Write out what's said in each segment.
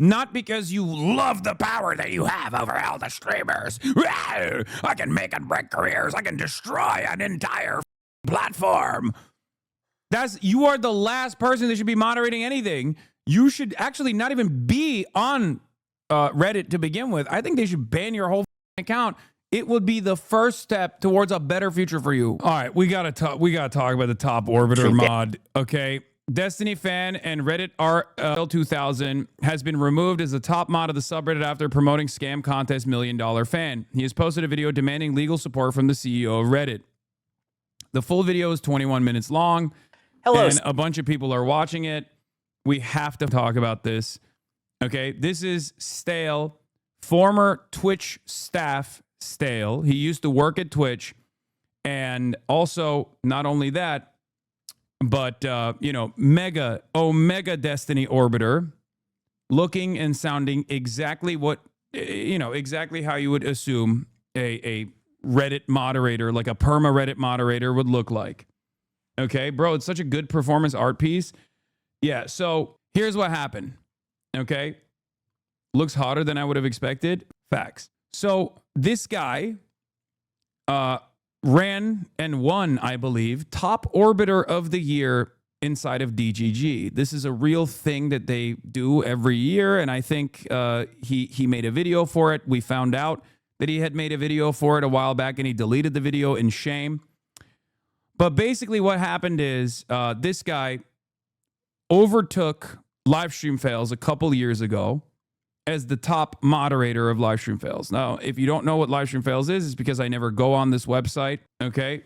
Not because you love the power that you have over all the streamers. I can make and break careers. I can destroy an entire platform. You are the last person that should be moderating anything. You should actually not even be on Reddit to begin with. I think they should ban your whole account. It would be the first step towards a better future for you. All right, we gotta talk about the top orbiter mod. Okay. Destiny fan and Reddit RL2000 has been removed as the top mod of the subreddit after promoting scam contest $1 million fan. He has posted a video demanding legal support from the CEO of Reddit. The full video is 21 minutes long. Hello. And a bunch of people are watching it. We have to talk about this. Okay, this is Stale, former Twitch staff Stale. He used to work at Twitch. And also, not only that, but, mega Destiny Orbiter, looking and sounding exactly exactly how you would assume a Reddit moderator, like a perma Reddit moderator would look like. Okay, bro, it's such a good performance art piece. Yeah, so here's what happened. Okay, looks hotter than I would have expected. Facts. So this guy, ran and won, I believe, top orbiter of the year inside of DGG. This is a real thing that they do every year, and I think he made a video for it. We found out that he had made a video for it a while back, and he deleted the video in shame. But basically what happened is this guy overtook LivestreamFails a couple years ago as the top moderator of LivestreamFails. Now, if you don't know what LivestreamFails is, it's because I never go on this website, okay?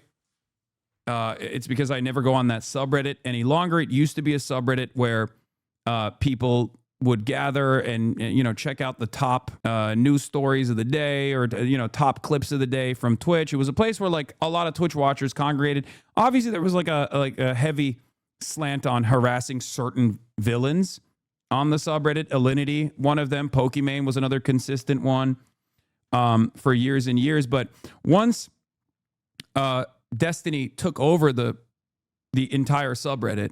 It's because I never go on that subreddit any longer. It used to be a subreddit where people would gather and check out the top news stories of the day or top clips of the day from Twitch. It was a place where like a lot of Twitch watchers congregated. Obviously, there was like a heavy slant on harassing certain villains on the subreddit. Alinity, one of them. Pokimane was another consistent one for years and years. But once Destiny took over the entire subreddit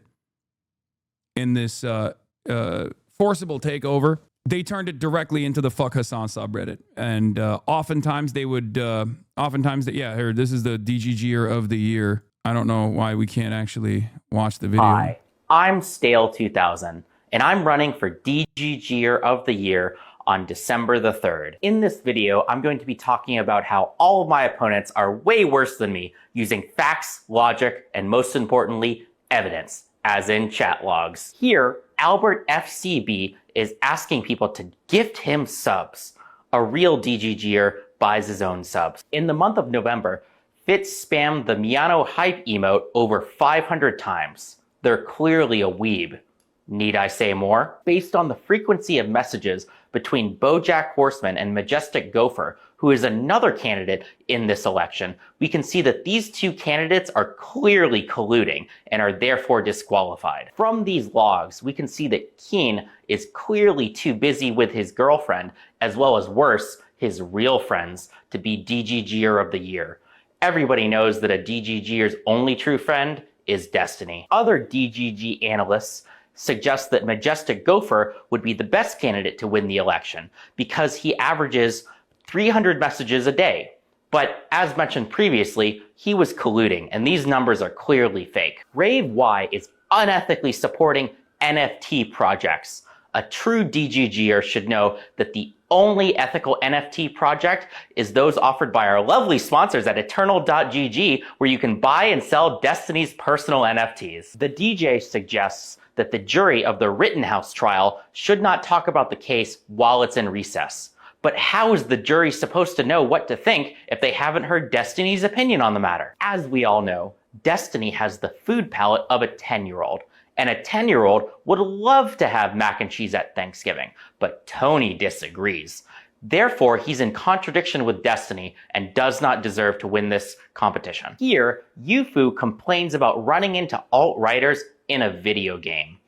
in this forcible takeover, they turned it directly into the Fuck Hasan subreddit. And oftentimes they would, here, this is the DGGer of the year. I don't know why we can't actually watch the video. Hi, I'm Stale2000. And I'm running for DGGer of the Year on December the 3rd. In this video, I'm going to be talking about how all of my opponents are way worse than me using facts, logic, and most importantly, evidence, as in chat logs. Here, Albert FCB is asking people to gift him subs. A real DGGer buys his own subs. In the month of November, Fitz spammed the Miano hype emote over 500 times. They're clearly a weeb. Need I say more? Based on the frequency of messages between BoJack Horseman and Majestic Gopher, who is another candidate in this election, we can see that these two candidates are clearly colluding and are therefore disqualified. From these logs, we can see that Keen is clearly too busy with his girlfriend, as well as worse, his real friends, to be DGGer of the Year. Everybody knows that a DGGer's only true friend is Destiny. Other DGG analysts suggest that Majestic Gopher would be the best candidate to win the election because he averages 300 messages a day. But as mentioned previously, he was colluding, and these numbers are clearly fake. Rave Y is unethically supporting NFT projects. A true DGGer should know that the only ethical NFT project is those offered by our lovely sponsors at Eternal.gg, where you can buy and sell Destiny's personal NFTs. The DJ suggests that the jury of the Rittenhouse trial should not talk about the case while it's in recess. But how is the jury supposed to know what to think if they haven't heard Destiny's opinion on the matter? As we all know, Destiny has the food palate of a 10-year-old. And a 10-year-old would love to have mac and cheese at Thanksgiving, but Tony disagrees. Therefore, he's in contradiction with Destiny and does not deserve to win this competition. Here, Yufu complains about running into alt-writers in a video game.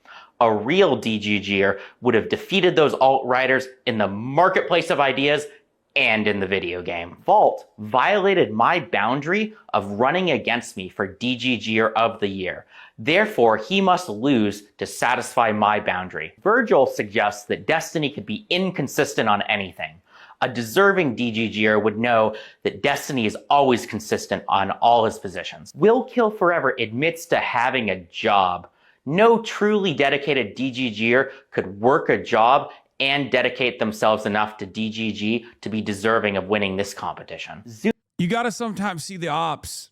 A real DGGer would have defeated those alt-writers in the marketplace of ideas and in the video game. Vault violated my boundary of running against me for DGGer of the year. Therefore, he must lose to satisfy my boundary. Virgil suggests that Destiny could be inconsistent on anything. A deserving DGGer would know that Destiny is always consistent on all his positions. Will Kill Forever admits to having a job. No truly dedicated DGGer could work a job and dedicate themselves enough to DGG to be deserving of winning this competition. You got to sometimes see the ops,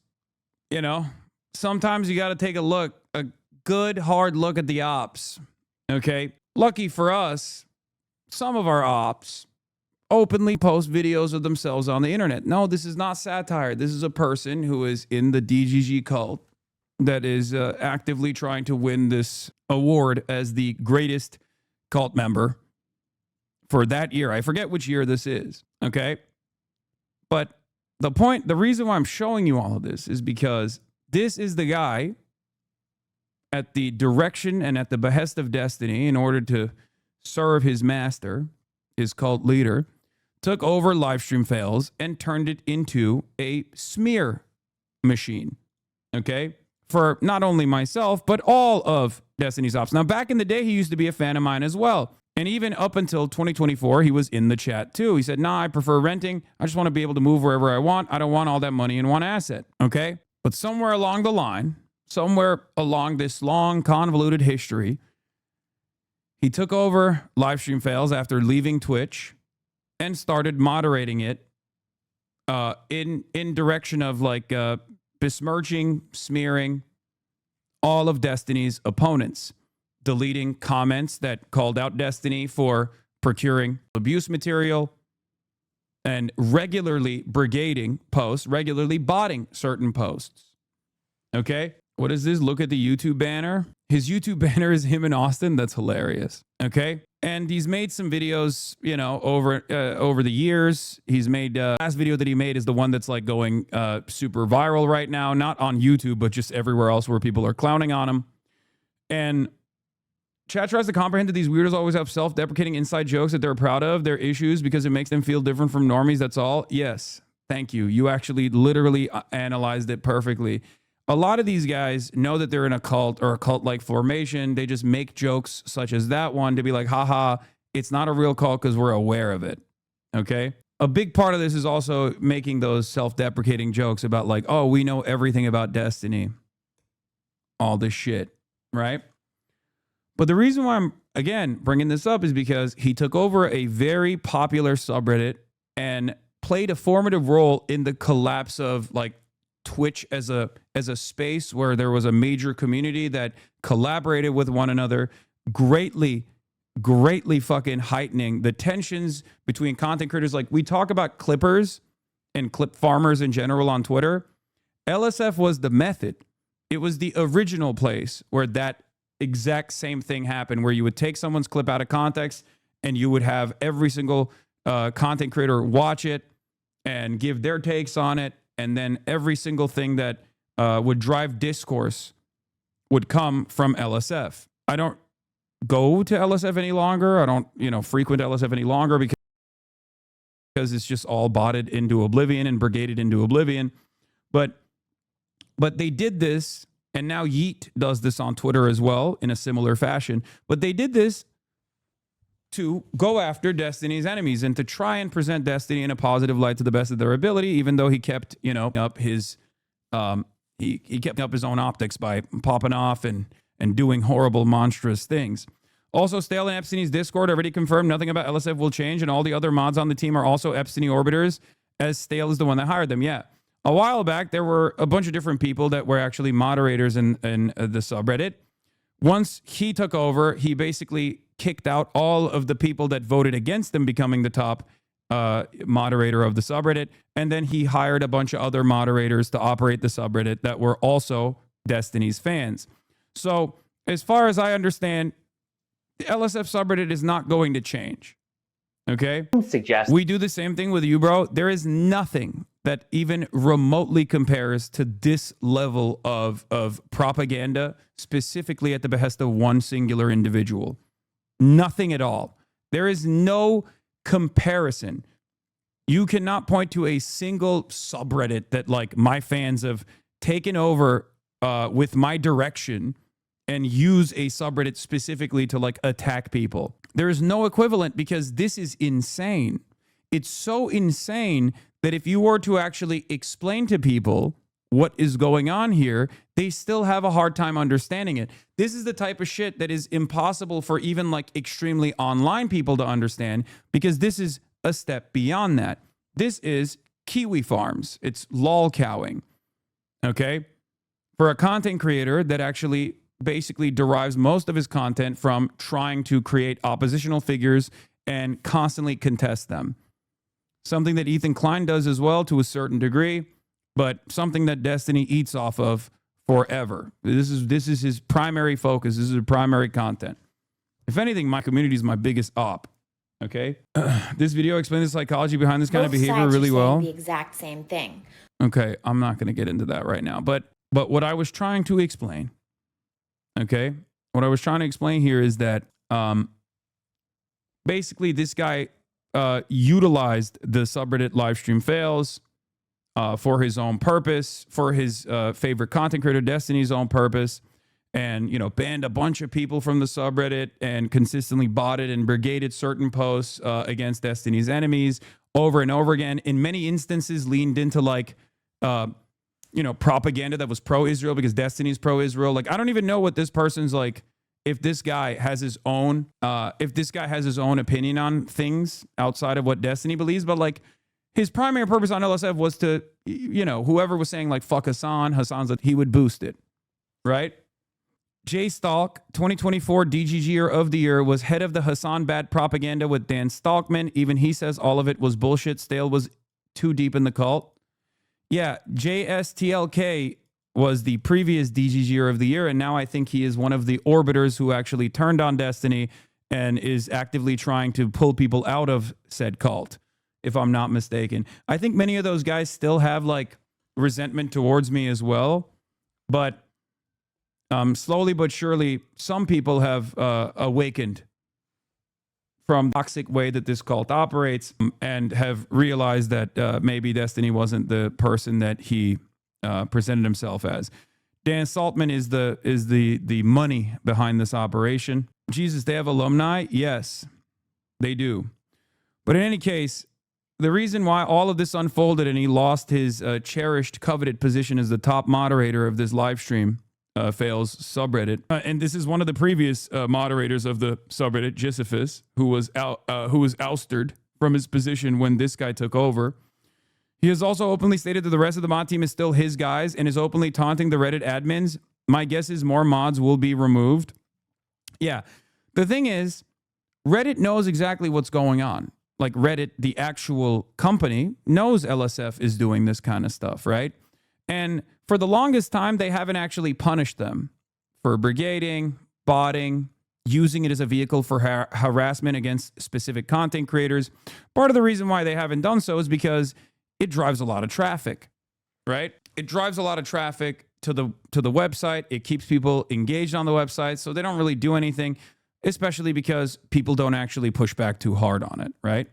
you know? Sometimes you got to take a good, hard look at the ops, okay? Lucky for us, some of our ops openly post videos of themselves on the internet. No, this is not satire. This is a person who is in the DGG cult that is actively trying to win this award as the greatest cult member for that year. I forget which year this is, okay? But the reason why I'm showing you all of this is because this is the guy at the direction and at the behest of Destiny in order to serve his master, his cult leader, took over LivestreamFails and turned it into a smear machine, okay? For not only myself, but all of Destiny's ops. Now, back in the day, he used to be a fan of mine as well. And even up until 2024, he was in the chat too. He said, nah, I prefer renting. I just want to be able to move wherever I want. I don't want all that money in one asset, okay? But somewhere along the line, somewhere along this long, convoluted history, he took over LivestreamFails after leaving Twitch and started moderating it in direction of like besmirching, smearing all of Destiny's opponents, deleting comments that called out Destiny for procuring abuse material, and regularly brigading posts, regularly botting certain posts. Okay? What is this? Look at the YouTube banner. His YouTube banner is him in Austin. That's hilarious. Okay? And he's made some videos, you know, over the years. He's made, last video that he made is the one that's like going super viral right now, not on YouTube, but just everywhere else where people are clowning on him. And chat tries to comprehend that these weirdos always have self-deprecating inside jokes that they're proud of, their issues, because it makes them feel different from normies. That's all. Yes. Thank you. You actually literally analyzed it perfectly. A lot of these guys know that they're in a cult or a cult-like formation. They just make jokes such as that one to be like, haha, it's not a real cult because we're aware of it. Okay? A big part of this is also making those self-deprecating jokes about like, oh, we know everything about Destiny. All this shit. Right? But the reason why I'm, again, bringing this up is because he took over a very popular subreddit and played a formative role in the collapse of like Twitch as a space where there was a major community that collaborated with one another, greatly fucking heightening the tensions between content creators. Like we talk about clippers and clip farmers in general on Twitter. LSF was the method. It was the original place where that exact same thing happened, where you would take someone's clip out of context and you would have every single content creator watch it and give their takes on it. And then every single thing that would drive discourse would come from LSF. I don't go to LSF any longer. I don't, frequent LSF any longer because it's just all botted into oblivion and brigaded into oblivion. But they did this, and now Yeet does this on Twitter as well in a similar fashion. But they did this to go after Destiny's enemies and to try and present Destiny in a positive light to the best of their ability, even though he kept, up his he kept up his own optics by popping off and doing horrible, monstrous things. Also, Stale and Epstein's Discord already confirmed nothing about LSF will change, and all the other mods on the team are also Epstein orbiters, as Stale is the one that hired them. Yeah. A while back, there were a bunch of different people that were actually moderators in the subreddit. Once he took over, he basically kicked out all of the people that voted against him becoming the top moderator of the subreddit. And then he hired a bunch of other moderators to operate the subreddit that were also Destiny's fans. So as far as I understand, the LSF subreddit is not going to change. Okay? We do the same thing with you, bro. There is nothing that even remotely compares to this level of propaganda, specifically at the behest of one singular individual. Nothing at all. There is no comparison. You cannot point to a single subreddit that like my fans have taken over with my direction and use a subreddit specifically to like attack people. There is no equivalent because this is insane. It's so insane that if you were to actually explain to people what is going on here, they still have a hard time understanding it. This is the type of shit that is impossible for even like extremely online people to understand because this is a step beyond that. This is Kiwi farms. It's lol cowing. Okay? For a content creator that actually basically derives most of his content from trying to create oppositional figures and constantly contest them. Something that Ethan Klein does as well to a certain degree, but something that Destiny eats off of forever. This is his primary focus. This is his primary content. If anything, my community is my biggest op. Okay? This video explains the psychology behind this kind of behavior really well. The exact same thing. Okay, I'm not going to get into that right now, but what I was trying to explain, okay? What I was trying to explain here is that basically this guy utilized the subreddit LivestreamFails for his own purpose, for his favorite content creator Destiny's own purpose, and banned a bunch of people from the subreddit and consistently botted and brigaded certain posts against Destiny's enemies over and over again. In many instances, leaned into like propaganda that was pro-Israel because Destiny's pro-Israel. Like, I don't even know what this person's like. If this guy has his own opinion on things outside of what Destiny believes, but like his primary purpose on LSF was to, whoever was saying like fuck Hasan's, he would boost it, right? Jay Stalk, 2024 DGGer of the Year, was head of the Hasan bad propaganda with Dan Stalkman. Even he says all of it was bullshit. Stale was too deep in the cult. Yeah, JSTLK was the previous DGGer of the Year, and now I think he is one of the orbiters who actually turned on Destiny and is actively trying to pull people out of said cult, if I'm not mistaken. I think many of those guys still have like resentment towards me as well, but slowly but surely, some people have awakened from the toxic way that this cult operates and have realized that maybe Destiny wasn't the person that he presented himself as. Dan Saltman is the money behind this operation. Jesus, they have alumni? Yes, they do. But in any case, the reason why all of this unfolded and he lost his cherished, coveted position as the top moderator of this live stream fails subreddit, and this is one of the previous moderators of the subreddit, Gisephus, who was ousted from his position when this guy took over. He has also openly stated that the rest of the mod team is still his guys and is openly taunting the Reddit admins. My guess is more mods will be removed. Yeah, the thing is, Reddit knows exactly what's going on. Like Reddit, the actual company, knows LSF is doing this kind of stuff, right? And for the longest time, they haven't actually punished them for brigading, botting, using it as a vehicle for harassment against specific content creators. Part of the reason why they haven't done so is because it drives a lot of traffic, right? It drives a lot of traffic to the website. It keeps people engaged on the website, so they don't really do anything, especially because people don't actually push back too hard on it, right?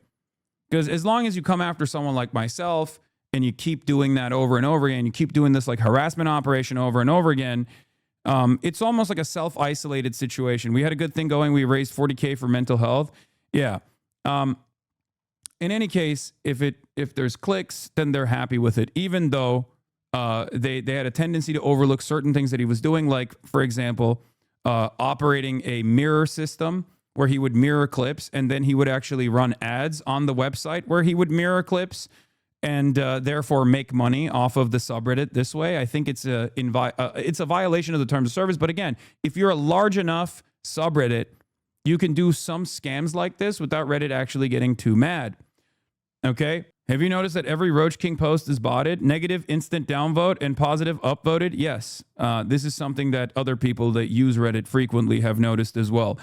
Because as long as you come after someone like myself and you keep doing that over and over again, you keep doing this like harassment operation over and over again, it's almost like a self-isolated situation. We had a good thing going. We raised $40K for mental health. Yeah. In any case, if there's clicks, then they're happy with it, even though they had a tendency to overlook certain things that he was doing, like, for example, operating a mirror system where he would mirror clips, and then he would actually run ads on the website where he would mirror clips and therefore make money off of the subreddit this way. I think it's a violation of the terms of service. But again, if you're a large enough subreddit, you can do some scams like this without Reddit actually getting too mad. Okay? Have you noticed that every Roach King post is botted? Negative instant downvote and positive upvoted? Yes. This is something that other people that use Reddit frequently have noticed as well.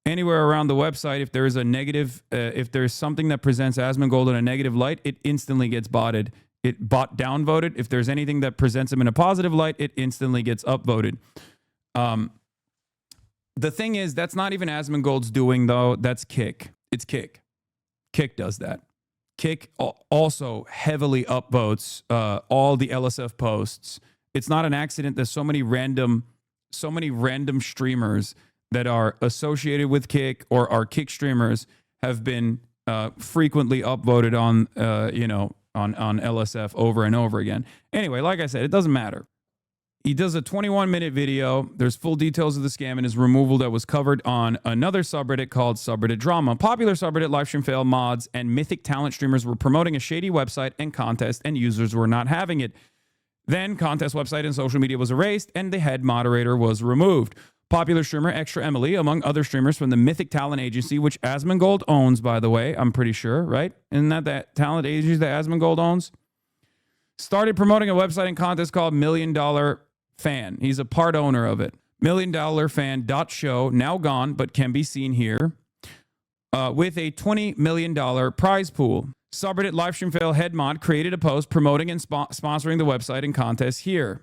Anywhere around the website, if there is a negative, if there's something that presents Asmongold in a negative light, it instantly gets botted. It bot downvoted. If there's anything that presents him in a positive light, it instantly gets upvoted. The thing is, that's not even Asmongold's doing, though. That's Kick. It's Kick. Kick does that. Kick also heavily upvotes all the LSF posts. It's not an accident that so many random streamers that are associated with Kick or are Kick streamers have been frequently upvoted on on LSF over and over again. Anyway, like I said, it doesn't matter. He does a 21-minute video. There's full details of the scam and his removal that was covered on another subreddit called Subreddit Drama. Popular subreddit LivestreamFail mods and mythic talent streamers were promoting a shady website and contest, and users were not having it. Then contest website and social media was erased, and the head moderator was removed. Popular streamer Extra Emily, among other streamers from the Mythic Talent Agency, which Asmongold owns, by the way, I'm pretty sure, right? Isn't that talent agency that Asmongold owns? Started promoting a website and contest called $1 Million Fan. He's a part owner of it. $1 Million Fan.show, now gone, but can be seen here, with a $20 million prize pool. Subreddit LivestreamFail head mod created a post promoting and sponsoring the website and contest here.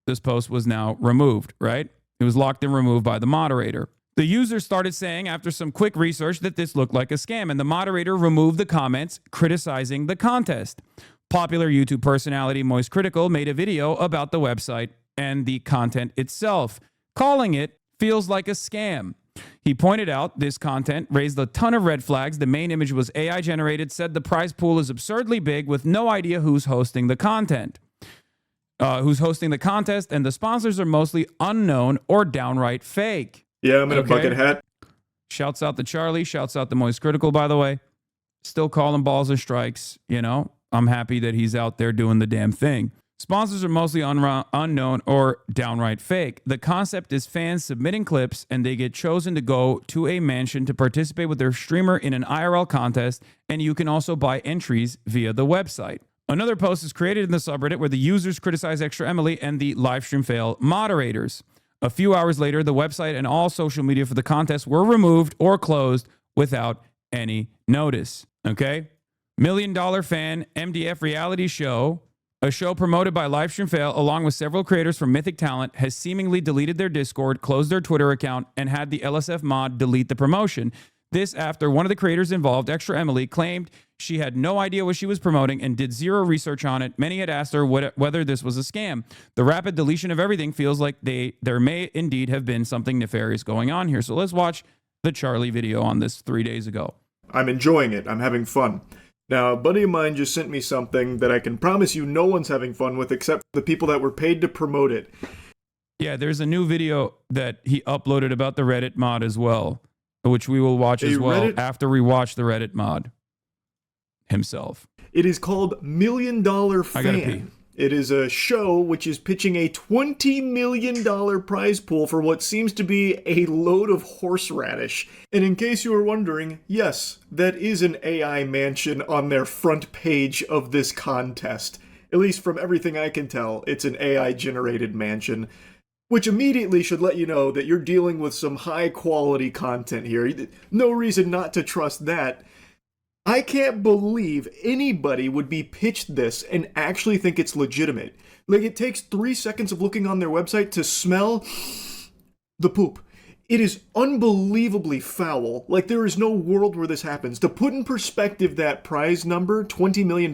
This post was now removed, right? It was locked and removed by the moderator. The user started saying after some quick research that this looked like a scam, and the moderator removed the comments criticizing the contest. Popular YouTube personality MoistCr1TiKaL made a video about the website and the content itself, calling it "feels like a scam." He pointed out this content raised a ton of red flags. The main image was AI generated, said the prize pool is absurdly big with no idea who's hosting the content. Who's hosting the contest, and the sponsors are mostly unknown or downright fake. Yeah, I'm in a bucket hat. Shouts out to Charlie. Shouts out to MoistCr1TiKaL, by the way. Still calling balls and strikes. I'm happy that he's out there doing the damn thing. Sponsors are mostly unknown or downright fake. The concept is fans submitting clips, and they get chosen to go to a mansion to participate with their streamer in an IRL contest, and you can also buy entries via the website. Another post is created in the subreddit where the users criticize Extra Emily and the LivestreamFail moderators. A few hours later, the website and all social media for the contest were removed or closed without any notice. Okay? $1 Million Fan MDF reality show, a show promoted by LivestreamFail along with several creators from Mythic Talent, has seemingly deleted their Discord, closed their Twitter account, and had the LSF mod delete the promotion. This after one of the creators involved, Extra Emily, claimed she had no idea what she was promoting and did zero research on it. Many had asked her whether this was a scam. The rapid deletion of everything feels like there may indeed have been something nefarious going on here. So let's watch the Charlie video on this 3 days ago. I'm enjoying it. I'm having fun. Now, a buddy of mine just sent me something that I can promise you no one's having fun with except the people that were paid to promote it. Yeah, there's a new video that he uploaded about the Reddit mod as well, which we will watch as well after we watch the Reddit mod himself. It is called $1 Million Fan. I gotta pee. It is a show which is pitching a $20 million prize pool for what seems to be a load of horseradish. And in case you were wondering, yes, that is an AI mansion on their front page of this contest. At least from everything I can tell, it's an AI-generated mansion, which immediately should let you know that you're dealing with some high-quality content here. No reason not to trust that. I can't believe anybody would be pitched this and actually think it's legitimate. Like, it takes 3 seconds of looking on their website to smell the poop. It is unbelievably foul. Like, there is no world where this happens. To put in perspective that prize number, $20 million,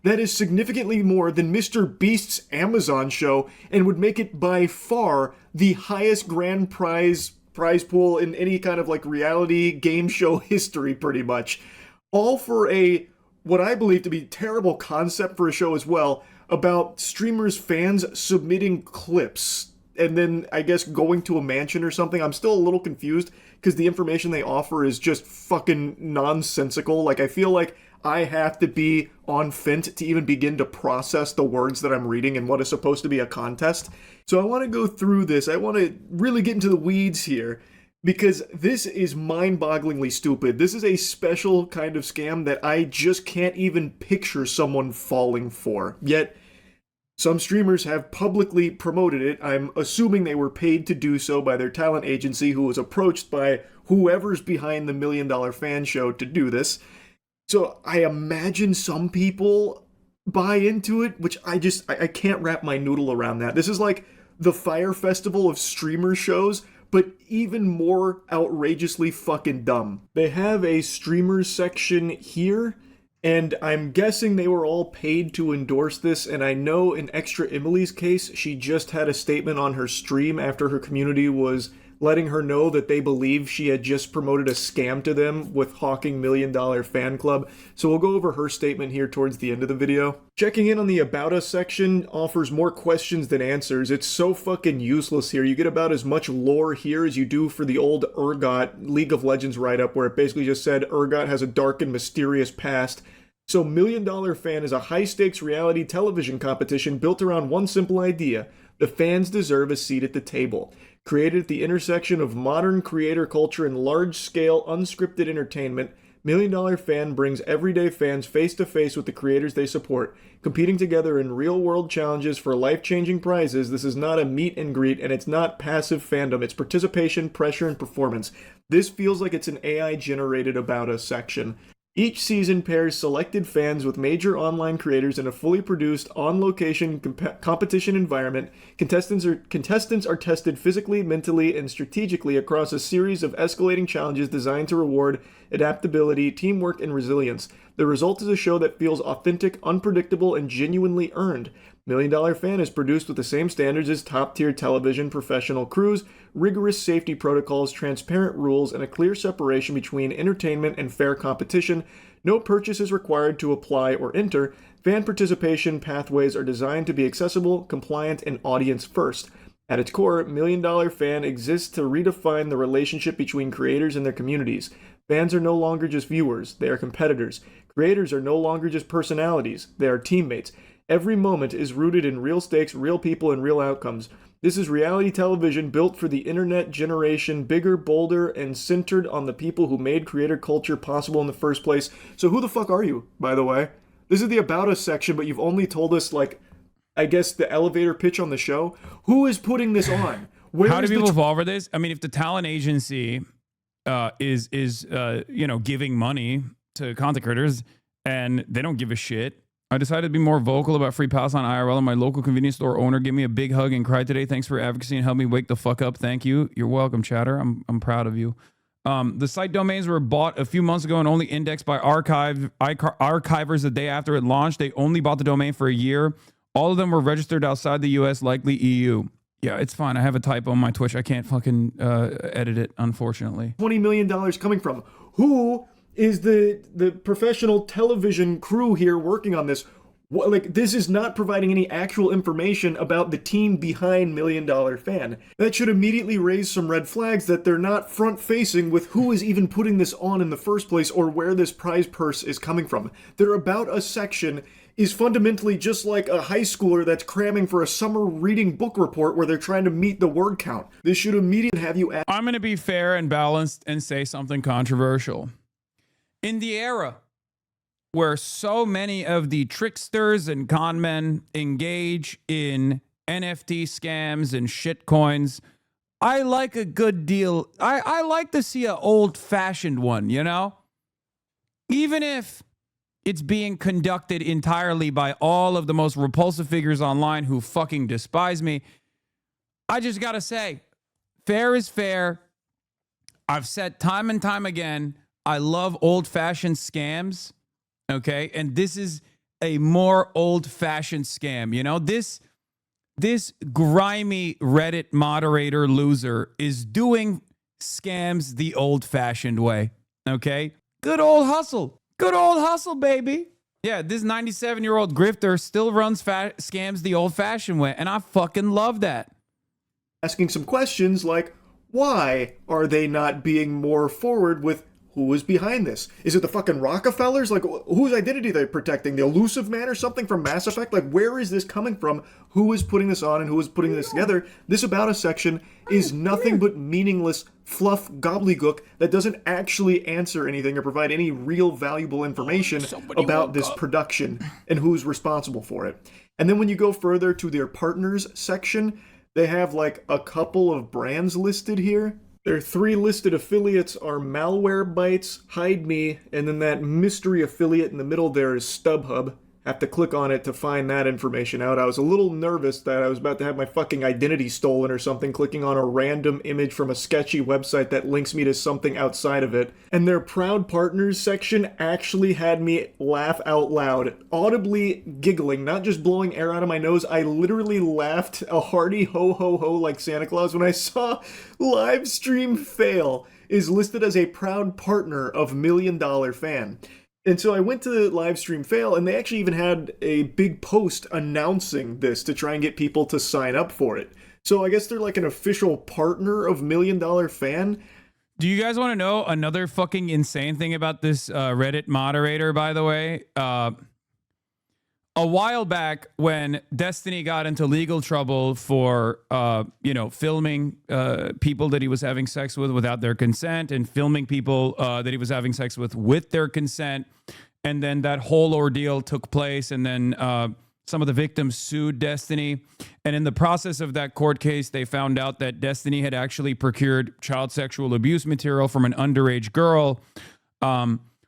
that is significantly more than Mr. Beast's Amazon show and would make it by far the highest grand prize pool in any kind of like reality game show history, pretty much. All for what I believe to be terrible concept for a show as well, about streamers' fans submitting clips and then I guess going to a mansion or something. I'm still a little confused because the information they offer is just fucking nonsensical. Like, I feel like I have to be on Fint to even begin to process the words that I'm reading in what is supposed to be a contest. So I want to go through this. I want to really get into the weeds here, because this is mind-bogglingly stupid. This is a special kind of scam that I just can't even picture someone falling for. Yet, some streamers have publicly promoted it. I'm assuming they were paid to do so by their talent agency, who was approached by whoever's behind the $1 Million Fan show to do this. So I imagine some people buy into it, which I can't wrap my noodle around that. This is like the Fire Festival of streamer shows, but even more outrageously fucking dumb. They have a streamers section here, And I'm guessing they were all paid to endorse this, and I know in Extra Emily's case, she just had a statement on her stream after her community was letting her know that they believe she had just promoted a scam to them with hawking $1 million fan club. So we'll go over her statement here towards the end of the video. Checking in on the About Us section offers more questions than answers. It's so fucking useless here. You get about as much lore here as you do for the old Urgot League of Legends write-up, where it basically just said Urgot has a dark and mysterious past. So $1 Million Fan is a high-stakes reality television competition built around one simple idea: the fans deserve a seat at the table. Created at the intersection of modern creator culture and large-scale unscripted entertainment, $1 Million Fan brings everyday fans face-to-face with the creators they support, competing together in real-world challenges for life-changing prizes. This is not a meet and greet, and it's not passive fandom. It's participation, pressure, and performance. This feels like it's an AI-generated About Us section. Each season pairs selected fans with major online creators in a fully produced, on-location competition environment. Contestants are tested physically, mentally, and strategically across a series of escalating challenges designed to reward adaptability, teamwork, and resilience. The result is a show that feels authentic, unpredictable, and genuinely earned. $1 Million Fan is produced with the same standards as top-tier television professional crews, rigorous safety protocols, transparent rules, and a clear separation between entertainment and fair competition. No purchase is required to apply or enter. Fan participation pathways are designed to be accessible, compliant, and audience-first. At its core, $1 Million Fan exists to redefine the relationship between creators and their communities. Fans are no longer just viewers, they are competitors. Creators are no longer just personalities, they are teammates. Every moment is rooted in real stakes, real people, and real outcomes. This is reality television built for the internet generation, bigger, bolder, and centered on the people who made creator culture possible in the first place. So who the fuck are you, by the way? This is the About Us section, but you've only told us, like, I guess the elevator pitch on the show. Who is putting this on? How do people fall for this? I mean, if the talent agency is giving money to content creators and they don't give a shit, I decided to be more vocal about free pass on IRL, and my local convenience store owner gave me a big hug and cried today. Thanks for advocacy and help me wake the fuck up. Thank you. You're welcome, chatter. I'm proud of you. The site domains were bought a few months ago and only indexed by archivers the day after it launched. They only bought the domain for a year. All of them were registered outside the US, likely EU. Yeah, it's fine. I have a typo on my Twitch. I can't fucking edit it, unfortunately. $20 million coming from? Who is the professional television crew here working on this? Like, this is not providing any actual information about the team behind $1 Million Fan. That should immediately raise some red flags that they're not front-facing with who is even putting this on in the first place or where this prize purse is coming from. Their About Us section is fundamentally just like a high schooler that's cramming for a summer reading book report where they're trying to meet the word count. This should immediately have you ask. I'm going to be fair and balanced and say something controversial. In the era where so many of the tricksters and con men engage in NFT scams and shit coins, I like a good deal. I like to see an old-fashioned one, you know? Even if it's being conducted entirely by all of the most repulsive figures online who fucking despise me, I just gotta say, fair is fair. I've said time and time again, I love old-fashioned scams, okay? And this is a more old-fashioned scam, you know? This grimy Reddit moderator loser is doing scams the old-fashioned way, okay? Good old hustle. Good old hustle, baby. Yeah, this 97-year-old grifter still runs scams the old-fashioned way, and I fucking love that. Asking some questions like, why are they not being more forward with who is behind this? Is it the fucking Rockefellers? Like, whose identity are they protecting? The Elusive Man or something from Mass Effect? Like, where is this coming from? Who is putting this on and who is putting this together? This About Us section is nothing but meaningless fluff gobbledygook that doesn't actually answer anything or provide any real valuable information about this production and who's responsible for it. And then when you go further to their partners section, they have like a couple of brands listed here. Their 3 listed affiliates are Malwarebytes, Hide Me, and then that mystery affiliate in the middle there is StubHub. have to click on it to find that information out. I was a little nervous that I was about to have my fucking identity stolen or something, clicking on a random image from a sketchy website that links me to something outside of it. And their Proud Partners section actually had me laugh out loud, audibly giggling, not just blowing air out of my nose. I literally laughed a hearty ho ho ho like Santa Claus when I saw LivestreamFail is listed as a proud partner of $1 Million Fan. And so I went to LivestreamFail, and they actually even had a big post announcing this to try and get people to sign up for it. So I guess they're like an official partner of $1 Million Fan. Do you guys want to know another fucking insane thing about this Reddit moderator, by the way? A while back, when Destiny got into legal trouble for, filming people that he was having sex with without their consent, and filming people that he was having sex with their consent, and then that whole ordeal took place, and then some of the victims sued Destiny, and in the process of that court case, they found out that Destiny had actually procured child sexual abuse material from an underage girl.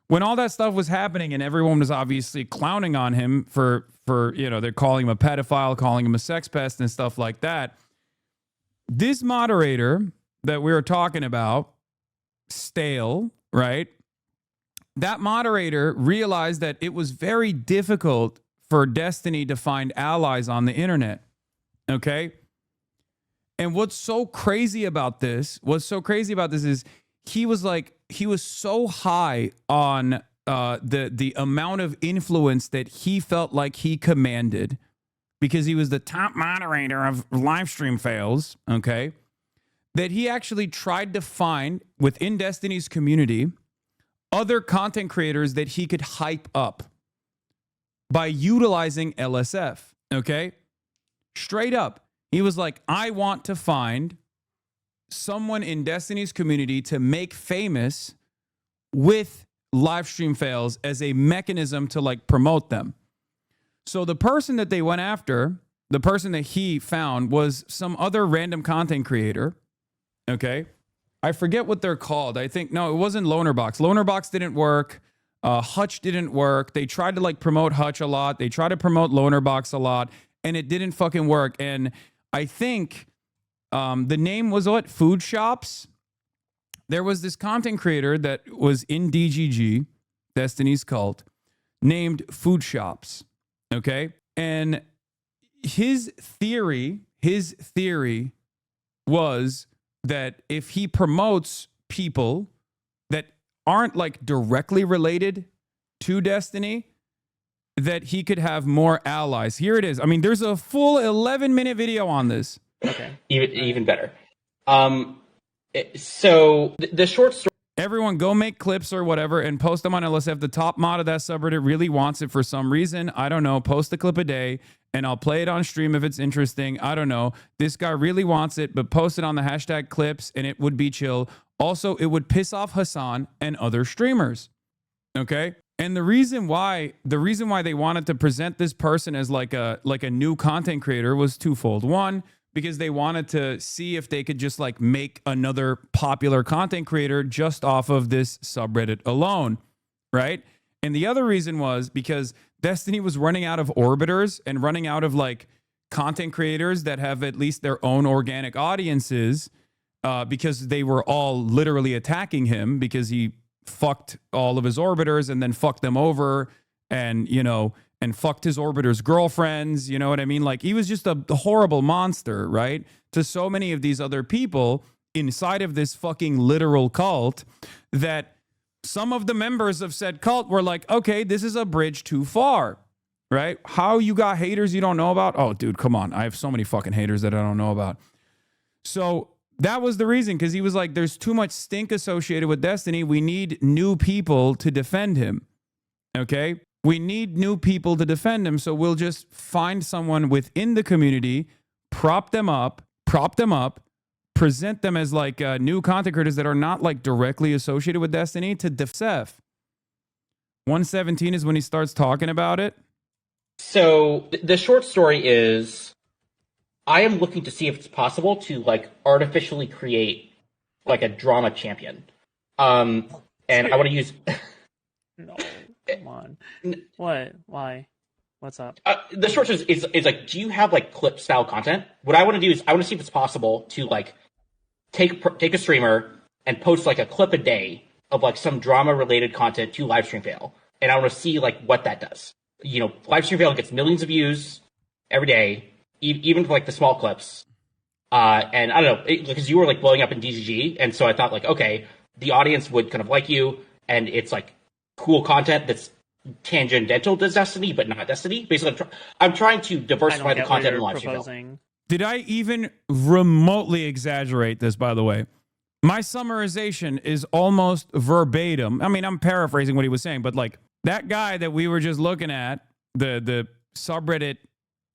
When all that stuff was happening and everyone was obviously clowning on him for they're calling him a pedophile, calling him a sex pest and stuff like that. This moderator that we were talking about, Stale, right? That moderator realized that it was very difficult for Destiny to find allies on the internet. Okay? And what's so crazy about this is he was so high on the amount of influence that he felt like he commanded, because he was the top moderator of LivestreamFails, okay, that he actually tried to find within Destiny's community other content creators that he could hype up by utilizing LSF, okay? Straight up. He was like, I want to find someone in Destiny's community to make famous with LivestreamFails as a mechanism to like promote them. So the person that they went after, the person that he found, was some other random content creator. Okay. I forget what they're called. I think, no, it wasn't Lonerbox. Lonerbox didn't work. Hutch didn't work. They tried to like promote Hutch a lot. They tried to promote Lonerbox a lot, and it didn't fucking work. And I think the name was what? Food Shops. There was this content creator that was in DGG, Destiny's Cult, named Food Shops. Okay. And his theory was that if he promotes people that aren't like directly related to Destiny, that he could have more allies. Here it is. I mean, there's a full 11-minute video on this. Okay. Even better. So the short story. Everyone go make clips or whatever and post them on LSF. The top mod of that subreddit really wants it for some reason. I don't know. Post a clip a day and I'll play it on stream if it's interesting. I don't know. This guy really wants it, but post it on the hashtag clips and it would be chill. Also, it would piss off Hasan and other streamers. Okay? And the reason why they wanted to present this person as like a new content creator was twofold. One, because they wanted to see if they could just like make another popular content creator just off of this subreddit alone, right? And the other reason was because Destiny was running out of orbiters and running out of like content creators that have at least their own organic audiences, because they were all literally attacking him because he fucked all of his orbiters and then fucked them over and, and fucked his orbiters' girlfriends, you know what I mean? Like, he was just a horrible monster, right? To so many of these other people inside of this fucking literal cult, that some of the members of said cult were like, okay, this is a bridge too far, right? How you got haters you don't know about? Oh, dude, come on. I have so many fucking haters that I don't know about. So that was the reason, because he was like, there's too much stink associated with Destiny. We need new people to defend him, okay? We need new people to defend him, so we'll just find someone within the community, prop them up, present them as like new content creators that are not like directly associated with Destiny to defend. 117 is when he starts talking about it. So the short story is, I am looking to see if it's possible to like artificially create like a drama champion. And I want to use No. Come on. What? Why? What's up? The short answer is like, do you have like clip style content? What I want to do is I want to see if it's possible to like take a streamer and post like a clip a day of like some drama related content to LivestreamFail, and I want to see like what that does. You know, LivestreamFail gets millions of views every day, even for like the small clips. And I don't know, because you were like blowing up in DGG, and so I thought like, okay, the audience would kind of like you, and it's like cool content that's tangential to Destiny, but not Destiny. Basically, I'm trying to diversify the content in LivestreamFail. Did I even remotely exaggerate this, by the way? My summarization is almost verbatim. I mean, I'm paraphrasing what he was saying, but like that guy that we were just looking at, the subreddit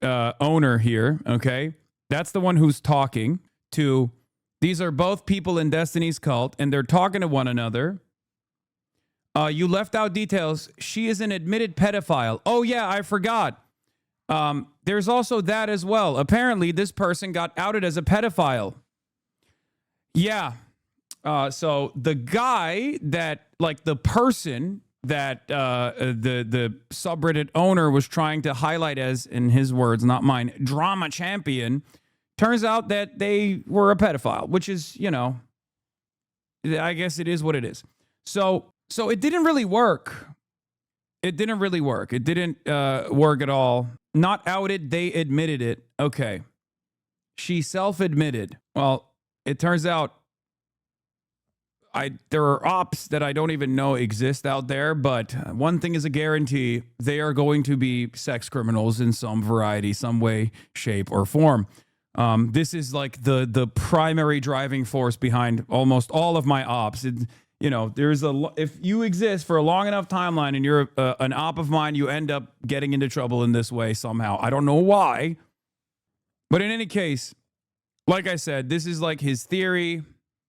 owner here, okay? That's the one who's talking to, these are both people in Destiny's cult, and they're talking to one another. You left out details. She is an admitted pedophile. Oh, yeah, I forgot. There's also that as well. Apparently, this person got outed as a pedophile. Yeah. So the guy that, like the person that the subreddit owner was trying to highlight as, in his words, not mine, drama champion, turns out that they were a pedophile, which is, you know, I guess it is what it is. So it didn't really work. It didn't really work. It didn't work at all. Not outed, they admitted it. Okay. She self-admitted. Well, it turns out there are ops that I don't even know exist out there, but one thing is a guarantee. They are going to be sex criminals in some variety, some way, shape, or form. This is like the primary driving force behind almost all of my ops. You know, if you exist for a long enough timeline and you're an op of mine, you end up getting into trouble in this way somehow. I don't know why. But in any case, like I said, this is like his theory.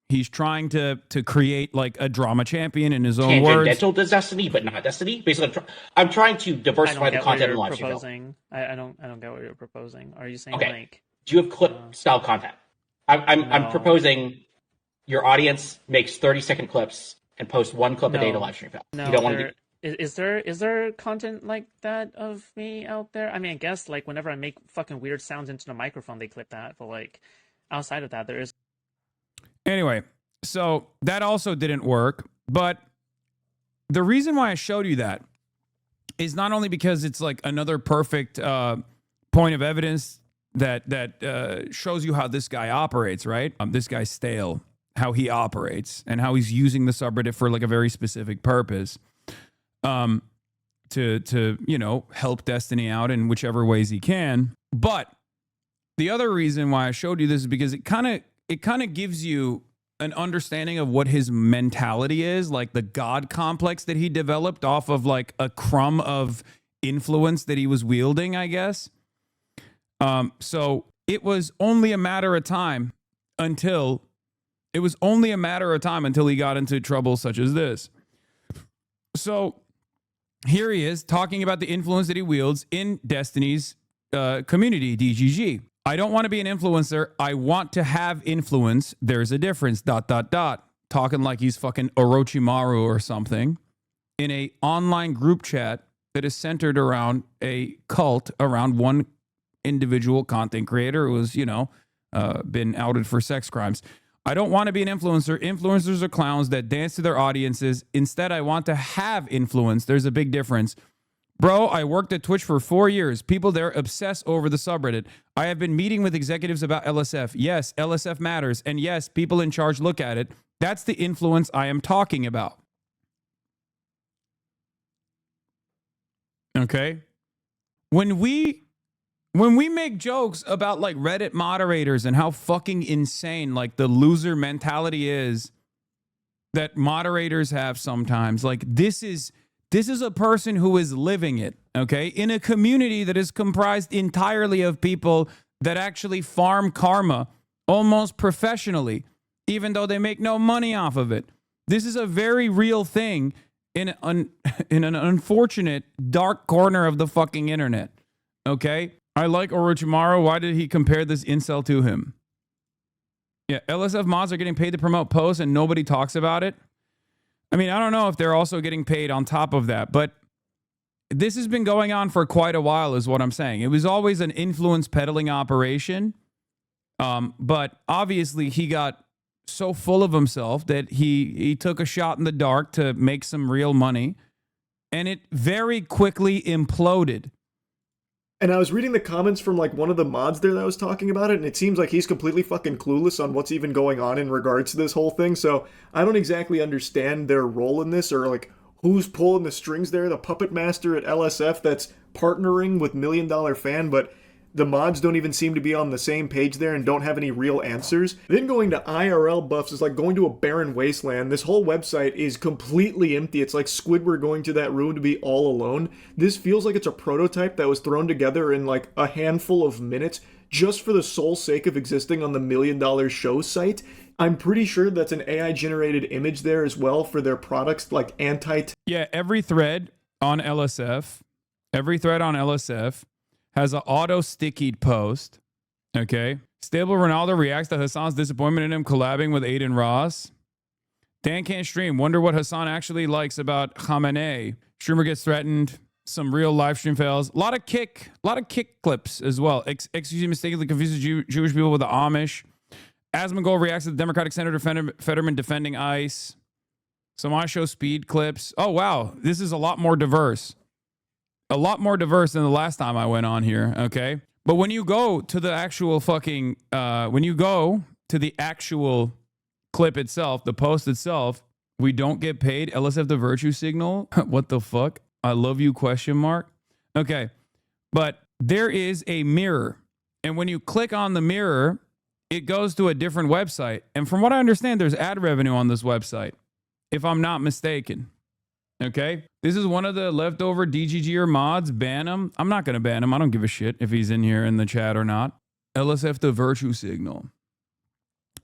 He's trying to create like a drama champion in his own words. Tangential to Destiny, but not Destiny. Basically, I'm trying to diversify the content in LivestreamFail. I don't get what you're proposing. Are you saying like? Do you have clip style content? I'm proposing your audience makes 30-second clips and posts one clip a day to LivestreamFail. No, you don't want to do. Is there content like that of me out there? I mean, I guess like whenever I make fucking weird sounds into the microphone, they clip that. But like outside of that, there is. Anyway, so that also didn't work. But the reason why I showed you that is not only because it's like another perfect point of evidence that shows you how this guy operates, right? This guy's stale, how he operates, and how he's using the subreddit for like a very specific purpose, to you know, help Destiny out in whichever ways he can. But the other reason why I showed you this is because it kind of gives you an understanding of what his mentality is, like the God complex that he developed off of like a crumb of influence that he was wielding, I guess. So it was only a matter of time until he got into trouble such as this. So here he is talking about the influence that he wields in Destiny's community, DGG. I don't want to be an influencer. I want to have influence. There's a difference, ... Talking like he's fucking Orochimaru or something in a online group chat that is centered around a cult around one individual content creator who was, you know, been outed for sex crimes. I don't want to be an influencer. Influencers are clowns that dance to their audiences. Instead, I want to have influence. There's a big difference. Bro, I worked at Twitch for 4 years. People there obsess over the subreddit. I have been meeting with executives about LSF. Yes, LSF matters. And yes, people in charge look at it. That's the influence I am talking about. Okay? When we make jokes about like Reddit moderators and how fucking insane like the loser mentality is that moderators have sometimes, like this is a person who is living it, okay? In a community that is comprised entirely of people that actually farm karma almost professionally, even though they make no money off of it. This is a very real thing in an unfortunate dark corner of the fucking internet, okay? I like Orochimaru. Why did he compare this incel to him? Yeah, LSF mods are getting paid to promote posts and nobody talks about it. I mean, I don't know if they're also getting paid on top of that, but this has been going on for quite a while is what I'm saying. It was always an influence peddling operation. But obviously he got so full of himself that he took a shot in the dark to make some real money, and it very quickly imploded. And I was reading the comments from like one of the mods there that was talking about it, and it seems like he's completely fucking clueless on what's even going on in regards to this whole thing. So I don't exactly understand their role in this, or like who's pulling the strings there, the puppet master at LSF that's partnering with $1 Million Fan, but the mods don't even seem to be on the same page there and don't have any real answers. Then going to IRL buffs is like going to a barren wasteland. This whole website is completely empty. It's like Squidward going to that room to be all alone. This feels like it's a prototype that was thrown together in like a handful of minutes just for the sole sake of existing on the $1 Million Show site. I'm pretty sure that's an AI-generated image there as well for their products like Yeah, every thread on LSF has an auto-stickied post, okay? Stable Ronaldo reacts to Hasan's disappointment in him collabing with Aiden Ross. Dan can't stream. Wonder what Hasan actually likes about Khamenei. Streamer gets threatened. Some real live stream fails. A lot of kick clips as well. Excuse me, mistakenly confuses Jewish people with the Amish. Asmongold reacts to the Democratic Senator Fetterman defending ICE. Some I show speed clips. Oh, wow. This is a lot more diverse. A lot more diverse than the last time I went on here, okay? But when you go to the actual fucking, when you go to the actual clip itself, the post itself, we don't get paid. LSF the virtue signal. What the fuck? I love you, question mark. Okay, but there is a mirror. And when you click on the mirror, it goes to a different website. And from what I understand, there's ad revenue on this website, if I'm not mistaken. Okay, this is one of the leftover DGGer mods. Ban him. I'm not going to ban him. I don't give a shit if he's in here in the chat or not. LSF the virtue signal.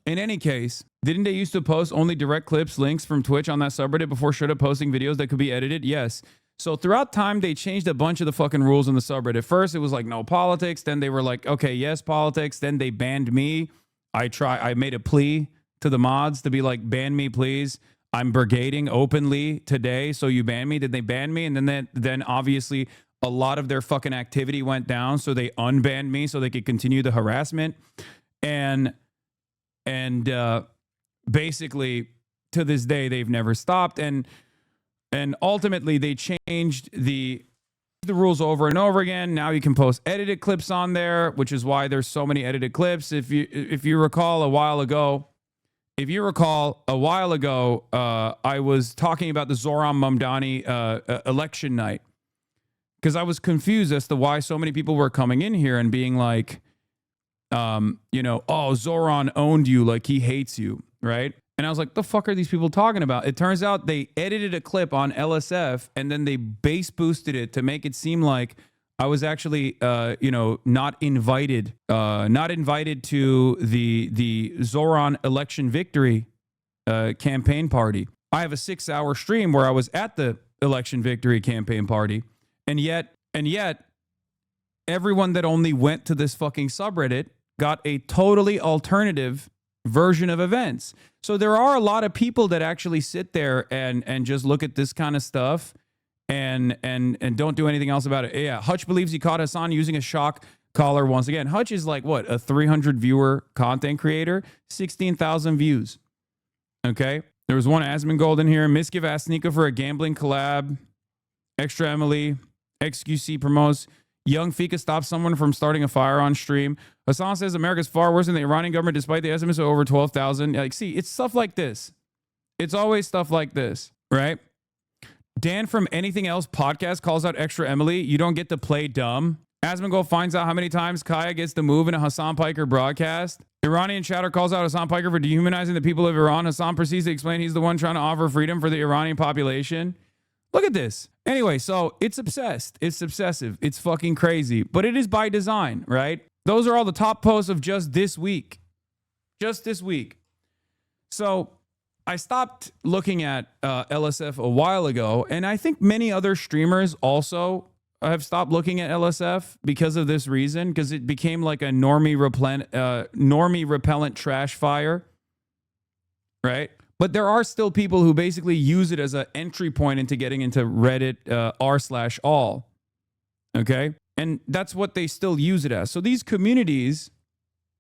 In any case, didn't they used to post only direct clips, links from Twitch on that subreddit before straight up posting videos that could be edited? Yes. So throughout time, they changed a bunch of the fucking rules in the subreddit. First, it was like no politics. Then they were like, okay, yes, politics. Then they banned me. I made a plea to the mods to be like, ban me, please. I'm brigading openly today, so you ban me. Did they ban me? And then obviously a lot of their fucking activity went down, so they unbanned me so they could continue the harassment. And basically to this day they've never stopped. And ultimately they changed the rules over and over again. Now you can post edited clips on there, which is why there's so many edited clips. If you recall a while ago, I was talking about the Zoran Mamdani election night because I was confused as to why so many people were coming in here and being like, oh, Zoran owned you, like he hates you, right? And I was like, the fuck are these people talking about? It turns out they edited a clip on LSF and then they bass boosted it to make it seem like I was actually, not invited to the Zoran election victory campaign party. I have a 6-hour stream where I was at the election victory campaign party, and yet everyone that only went to this fucking subreddit got a totally alternative version of events. So there are a lot of people that actually sit there and just look at this kind of stuff and don't do anything else about it. Yeah, Hutch believes he caught Hasan using a shock collar once again. Hutch is like, what, a 300 viewer content creator? 16,000 views. Okay. There was one Asmongold in here. Misgive asked Sneeko for a gambling collab. Extra Emily. XQC promotes. Young Fika stops someone from starting a fire on stream. Hasan says America's far worse than the Iranian government despite the estimates of over 12,000. Like, see, it's stuff like this. It's always stuff like this, right? Dan from Anything Else podcast calls out Extra Emily. You don't get to play dumb. Asmongold finds out how many times Kaya gets to move in a Hasan Piker broadcast. Iranian chatter calls out Hasan Piker for dehumanizing the people of Iran. Hasan proceeds to explain he's the one trying to offer freedom for the Iranian population. Look at this. Anyway, so it's obsessed. It's obsessive. It's fucking crazy. But it is by design, right? Those are all the top posts of just this week. Just this week. So I stopped looking at LSF a while ago, and I think many other streamers also have stopped looking at LSF because of this reason, because it became like a normie repellent trash fire, right? But there are still people who basically use it as an entry point into getting into Reddit r/all. Okay? And that's what they still use it as. So these communities,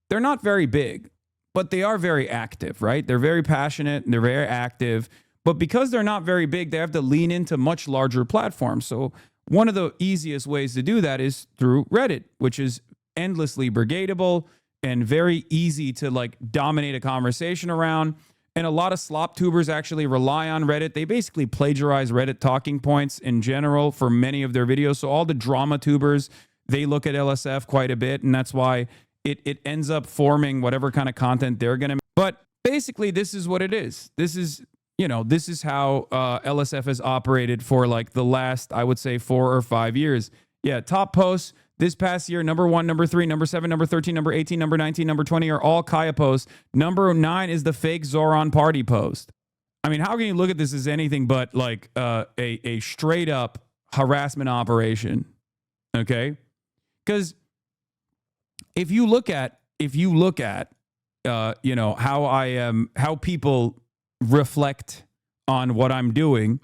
they're not very big, but they are very active, right? They're very passionate and they're very active. But because they're not very big, they have to lean into much larger platforms. So one of the easiest ways to do that is through Reddit, which is endlessly brigadeable and very easy to like dominate a conversation around. And a lot of slop tubers actually rely on Reddit. They basically plagiarize Reddit talking points in general for many of their videos. So all the drama tubers, they look at LSF quite a bit, and that's why it ends up forming whatever kind of content they're going to make. But basically, this is what it is. This is how LSF has operated for like the last, I would say, 4 or 5 years. Yeah, top posts this past year, number 1, number 3, number 7, number 13, number 18, number 19, number 20 are all Kaya posts. Number 9 is the fake Zoran party post. I mean, how can you look at this as anything but like a straight up harassment operation? Okay, because if you look at how people reflect on what I'm doing,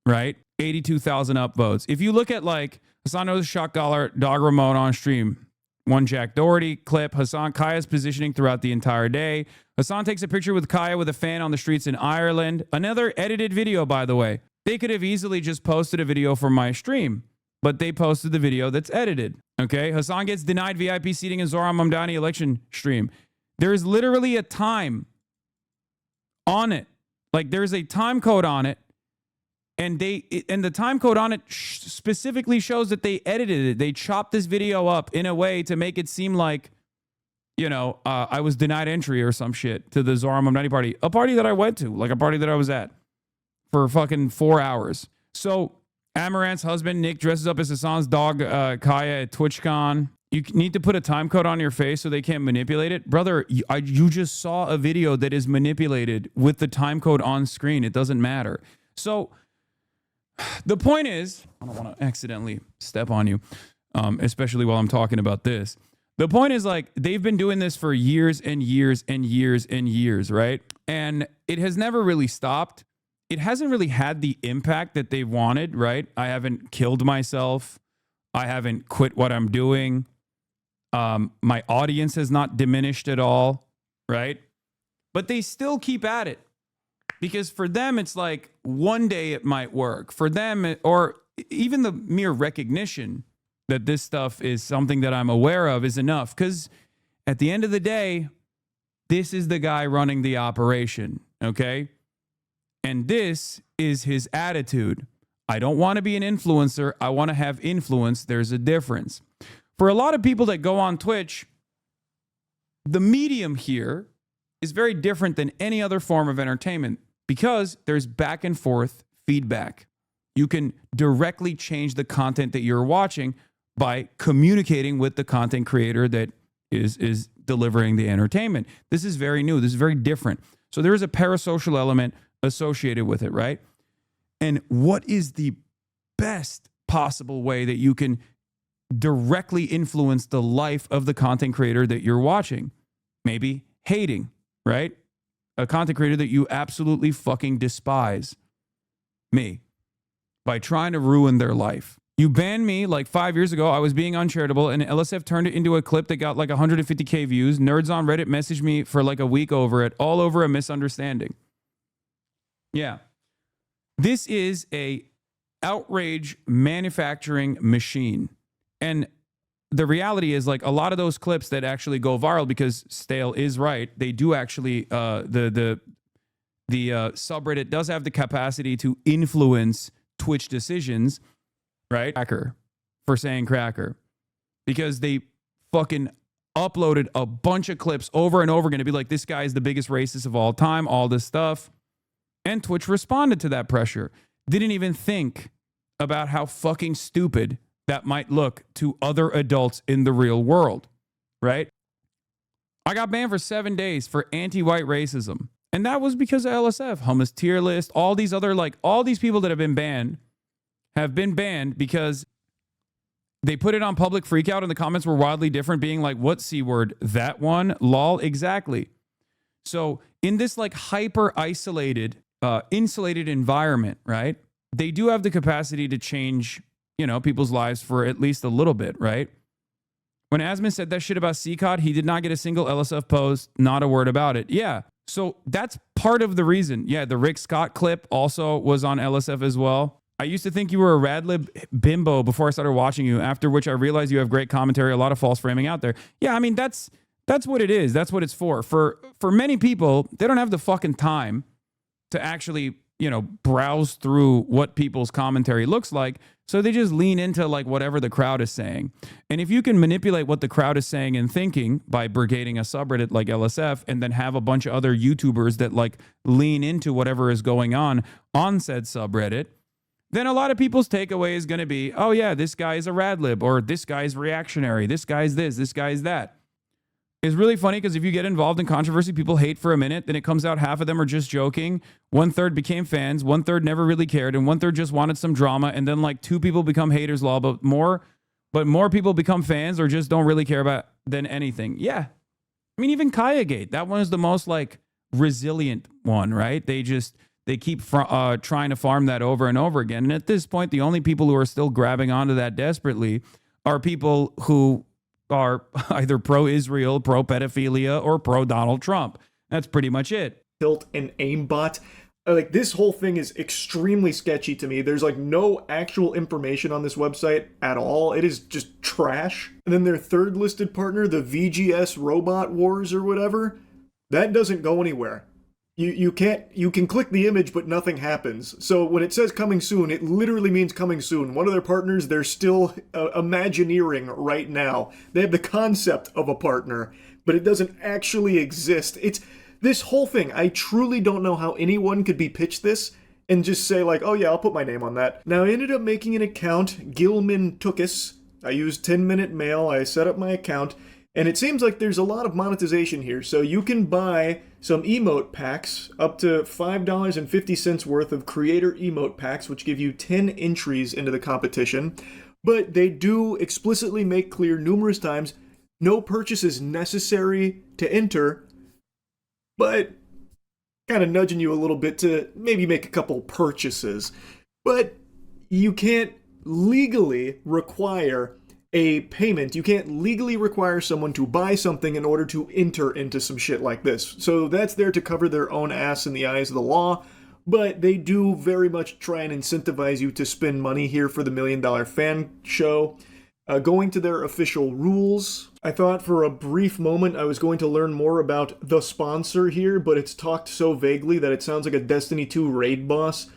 right? 82,000 upvotes. If you look at like Hasan knows shot dog Ramon on stream, one Jack Doherty clip, Kaya's positioning throughout the entire day. Hasan takes a picture with Kaya with a fan on the streets in Ireland. Another edited video, by the way. They could have easily just posted a video from my stream, but they posted the video that's edited. Okay, Hasan gets denied VIP seating in Zoran Mamdani election stream. There is literally a time on it. Like there's a time code on it. And the time code on it specifically shows that they edited it. They chopped this video up in a way to make it seem like, I was denied entry or some shit to the Zoran Mamdani party. A party that I went to, like a party that I was at for fucking 4 hours. So Amaranth's husband, Nick, dresses up as Hasan's dog, Kaya, at TwitchCon. You need to put a time code on your face so they can't manipulate it. Brother, you just saw a video that is manipulated with the time code on screen. It doesn't matter. So the point is, I don't want to accidentally step on you, especially while I'm talking about this. The point is, like, they've been doing this for years and years and years and years, right? And it has never really stopped. It hasn't really had the impact that they wanted, right? I haven't killed myself. I haven't quit what I'm doing. My audience has not diminished at all, right? But they still keep at it. Because for them, it's like one day it might work. For them, or even the mere recognition that this stuff is something that I'm aware of is enough. Because at the end of the day, this is the guy running the operation, okay? And this is his attitude. I don't want to be an influencer. I want to have influence. There's a difference. For a lot of people that go on Twitch, the medium here is very different than any other form of entertainment because there's back and forth feedback. You can directly change the content that you're watching by communicating with the content creator that is delivering the entertainment. This is very new. This is very different. So there is a parasocial element associated with it, right? And what is the best possible way that you can directly influence the life of the content creator that you're watching? Maybe hating, right? A content creator that you absolutely fucking despise. Me. By trying to ruin their life. You banned me like 5 years ago. I was being uncharitable and LSF turned it into a clip that got like 150K views. Nerds on Reddit messaged me for like a week over it, all over a misunderstanding. Yeah. This is a outrage manufacturing machine. And the reality is, like, a lot of those clips that actually go viral, because Stale is right, they do actually, the subreddit does have the capacity to influence Twitch decisions, right? Cracker, for saying cracker. Because they fucking uploaded a bunch of clips over and over again to be like, this guy is the biggest racist of all time, all this stuff. And Twitch responded to that pressure. Didn't even think about how fucking stupid that might look to other adults in the real world, right? I got banned for 7 days for anti-white racism. And that was because of LSF, hummus tier list, all these other, like, all these people that have been banned because they put it on public freakout and the comments were wildly different, being like, what C word? That one? Lol, exactly. So in this like hyper isolated, insulated environment, right? They do have the capacity to change, you know, people's lives for at least a little bit, right? When Asman said that shit about CCOT, he did not get a single LSF post, not a word about it. Yeah. So that's part of the reason. Yeah, the Rick Scott clip also was on LSF as well. I used to think you were a Radlib bimbo before I started watching you, after which I realized you have great commentary, a lot of false framing out there. Yeah, I mean, that's what it is. That's what it's for. For many people, they don't have the fucking time to actually, you know, browse through what people's commentary looks like. So they just lean into like whatever the crowd is saying. And if you can manipulate what the crowd is saying and thinking by brigading a subreddit like LSF, and then have a bunch of other YouTubers that like lean into whatever is going on said subreddit, then a lot of people's takeaway is going to be, oh yeah, this guy is a radlib, or this guy's reactionary, this guy's this guy's that. It's really funny because if you get involved in controversy, people hate for a minute, then it comes out half of them are just joking, 1/3 became fans, 1/3 never really cared, and 1/3 just wanted some drama, and then like 2 people become haters, but more people become fans or just don't really care about than anything. Yeah. I mean, even Kayagate, that one is the most like resilient one, right? They keep trying to farm that over and over again. And at this point, the only people who are still grabbing onto that desperately are people who are either pro-Israel, pro-pedophilia, or pro-Donald Trump. That's pretty much it. Tilt and aimbot. Like, this whole thing is extremely sketchy to me. There's like no actual information on this website at all. It is just trash. And then their third listed partner, the VGS Robot Wars or whatever, that doesn't go anywhere. You can click the image, but nothing happens. So when it says coming soon, it literally means coming soon. One of their partners, they're still imagineering right now. They have the concept of a partner, but it doesn't actually exist. It's this whole thing. I truly don't know how anyone could be pitched this and just say like, oh yeah, I'll put my name on that. Now I ended up making an account, Gilman Tookus. I used 10-minute mail. I set up my account. And it seems like there's a lot of monetization here. So you can buy some emote packs, up to $5.50 worth of creator emote packs, which give you 10 entries into the competition. But they do explicitly make clear numerous times, no purchase is necessary to enter, but kind of nudging you a little bit to maybe make a couple purchases. But you can't legally require a payment. You can't legally require someone to buy something in order to enter into some shit like this. So that's there to cover their own ass in the eyes of the law, but they do very much try and incentivize you to spend money here for the $1 Million Fan Show. Going to their official rules, I thought for a brief moment I was going to learn more about the sponsor here, but it's talked so vaguely that it sounds like a Destiny 2 raid boss.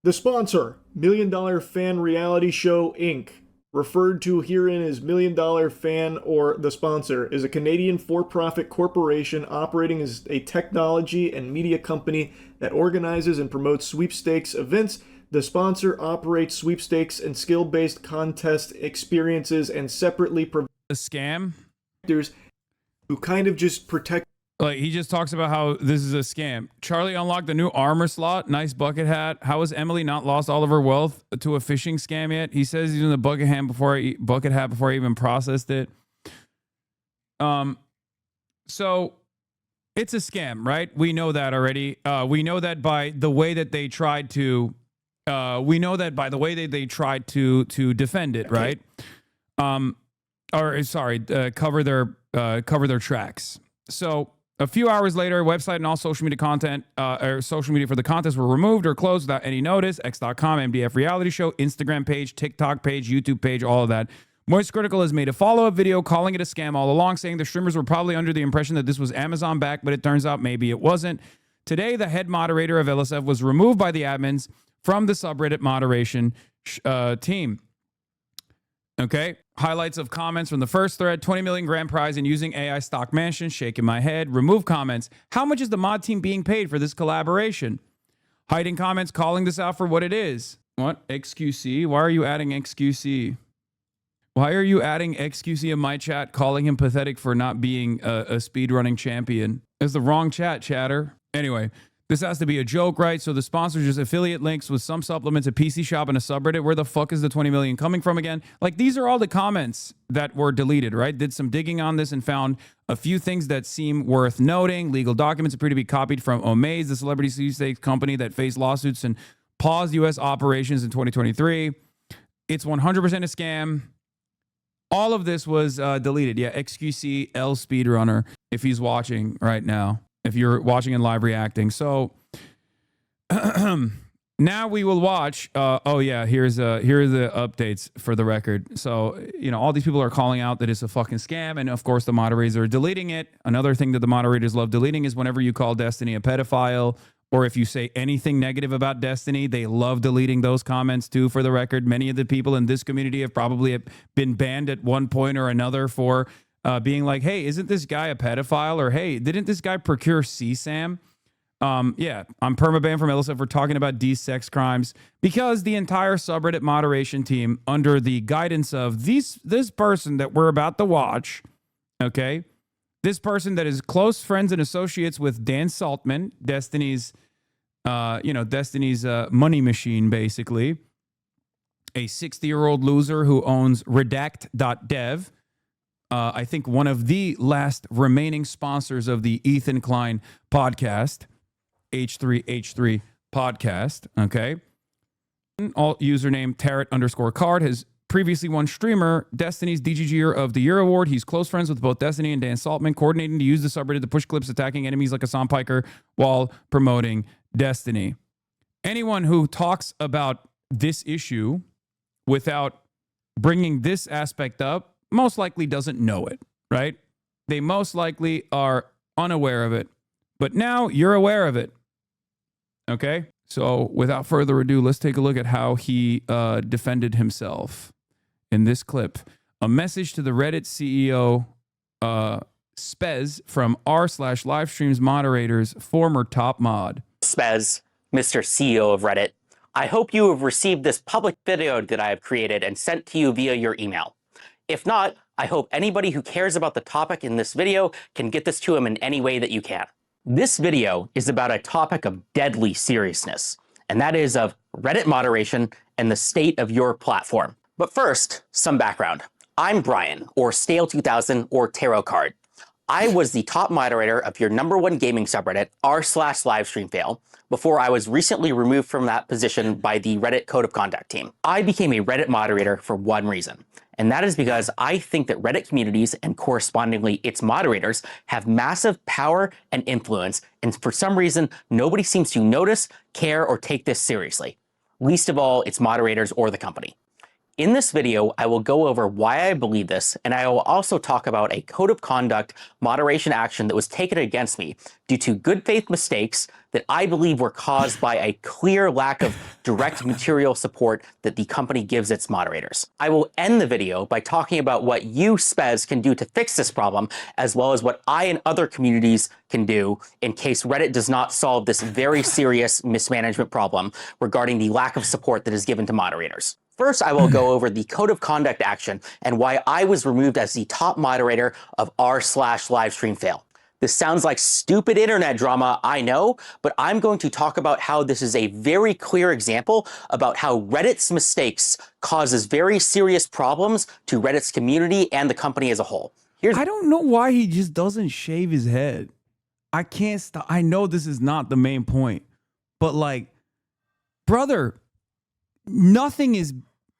The sponsor, $1 Million Fan Reality Show, Inc., referred to herein as $1 Million Fan, or the sponsor, is a Canadian for-profit corporation operating as a technology and media company that organizes and promotes sweepstakes events. The sponsor operates sweepstakes and skill-based contest experiences and separately provides a scam who kind of just protect. Like, he just talks about how this is a scam. Charlie unlocked the new armor slot. Nice bucket hat. How has Emily not lost all of her wealth to a phishing scam yet? He says he's in the bucket hat before I even processed it. So it's a scam, right? We know that already. We know that by the way that they tried to. They tried to defend it, right? Cover their tracks. So a few hours later, website and all social media content, or social media for the contest were removed or closed without any notice. X.com, MDF reality show, Instagram page, TikTok page, YouTube page, all of that. MoistCr1TiKaL has made a follow-up video calling it a scam all along, saying the streamers were probably under the impression that this was Amazon backed, but it turns out maybe it wasn't. Today, the head moderator of LSF was removed by the admins from the subreddit moderation team. Okay. Highlights of comments from the first thread: 20 million grand prize in using AI stock mansion. Shaking my head. Remove comments. How much is the mod team being paid for this collaboration? Hiding comments, calling this out for what it is. What? XQC? Why are you adding XQC? Why are you adding XQC in my chat, calling him pathetic for not being a speedrunning champion? It's the wrong chat, chatter. Anyway, This has to be a joke, right? So the sponsors just affiliate links with some supplements, a PC shop, and a subreddit. Where the fuck is the 20 million coming from again? Like, these are all the comments that were deleted, right? Did some digging on this and found a few things that seem worth noting. Legal documents appear to be copied from Omaze, the celebrity sweepstakes company that faced lawsuits and paused U.S. operations in 2023. It's 100% a scam. All of this was deleted. Yeah, XQCL Speedrunner, if he's watching right now. If you're watching and live reacting. So now we will watch. Oh yeah, here are the updates for the record. So, you know, all these people are calling out that it's a fucking scam, and of course the moderators are deleting it. Another thing that the moderators love deleting is whenever you call Destiny a pedophile, or if you say anything negative about Destiny, they love deleting those comments too. For the record, many of the people in this community have probably been banned at one point or another for being like, hey, isn't this guy a pedophile? Or, hey, didn't this guy procure CSAM? Yeah, I'm permabanned from Illicit for talking about these sex crimes because the entire subreddit moderation team, under the guidance of this person that we're about to watch, okay, this person that is close friends and associates with Dan Saltman, Destiny's money machine, basically, a 60-year-old loser who owns redact.dev. I think one of the last remaining sponsors of the Ethan Klein podcast, H3H3 podcast, okay? Alt username Tarot_card has previously won streamer Destiny's DGGer of the Year award. He's close friends with both Destiny and Dan Saltman, coordinating to use the subreddit to push clips attacking enemies like Hasan Piker while promoting Destiny. Anyone who talks about this issue without bringing this aspect up most likely doesn't know it, right? They most likely are unaware of it. But now you're aware of it. Okay? So without further ado, let's take a look at how he defended himself in this clip. A message to the Reddit CEO, Spez, from r/livestreams moderators, former top mod. Spez, Mr. CEO of Reddit, I hope you have received this public video that I have created and sent to you via your email. If not, I hope anybody who cares about the topic in this video can get this to him in any way that you can. This video is about a topic of deadly seriousness, and that is of Reddit moderation and the state of your platform. But first, some background. I'm Brian, or Stale2000, or Tarot Card. I was the top moderator of your #1 gaming subreddit, r/LivestreamFail, before I was recently removed from that position by the Reddit Code of Conduct team. I became a Reddit moderator for one reason, and that is because I think that Reddit communities and correspondingly its moderators have massive power and influence, and for some reason, nobody seems to notice, care, or take this seriously. Least of all, its moderators or the company. In this video, I will go over why I believe this, and I will also talk about a code of conduct moderation action that was taken against me due to good faith mistakes that I believe were caused by a clear lack of direct material support that the company gives its moderators. I will end the video by talking about what you, Spez, can do to fix this problem, as well as what I and other communities can do in case Reddit does not solve this very serious mismanagement problem regarding the lack of support that is given to moderators. First, I will go over the code of conduct action and why I was removed as the top moderator of r/LivestreamFail. This sounds like stupid internet drama, I know, but I'm going to talk about how this is a very clear example about how Reddit's mistakes causes very serious problems to Reddit's community and the company as a whole. I don't know why he just doesn't shave his head. I can't stop. I know this is not the main point, but like, brother,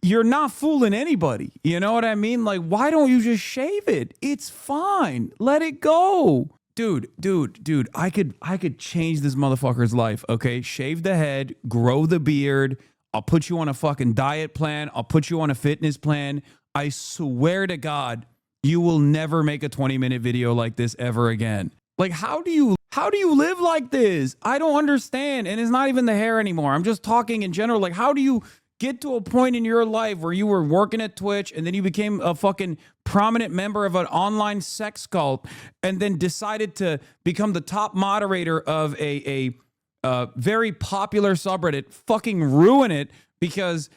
you're not fooling anybody. You know what I mean? Like, why don't you just shave it? It's fine. Let it go. Dude, I could change this motherfucker's life, okay? Shave the head, grow the beard. I'll put you on a fucking diet plan. I'll put you on a fitness plan. I swear to God, you will never make a 20-minute video like this ever again. Like, how do you live like this? I don't understand. And it's not even the hair anymore. I'm just talking in general. Like, how do you get to a point in your life where you were working at Twitch and then you became a fucking prominent member of an online sex cult and then decided to become the top moderator of a very popular subreddit, fucking ruin it because,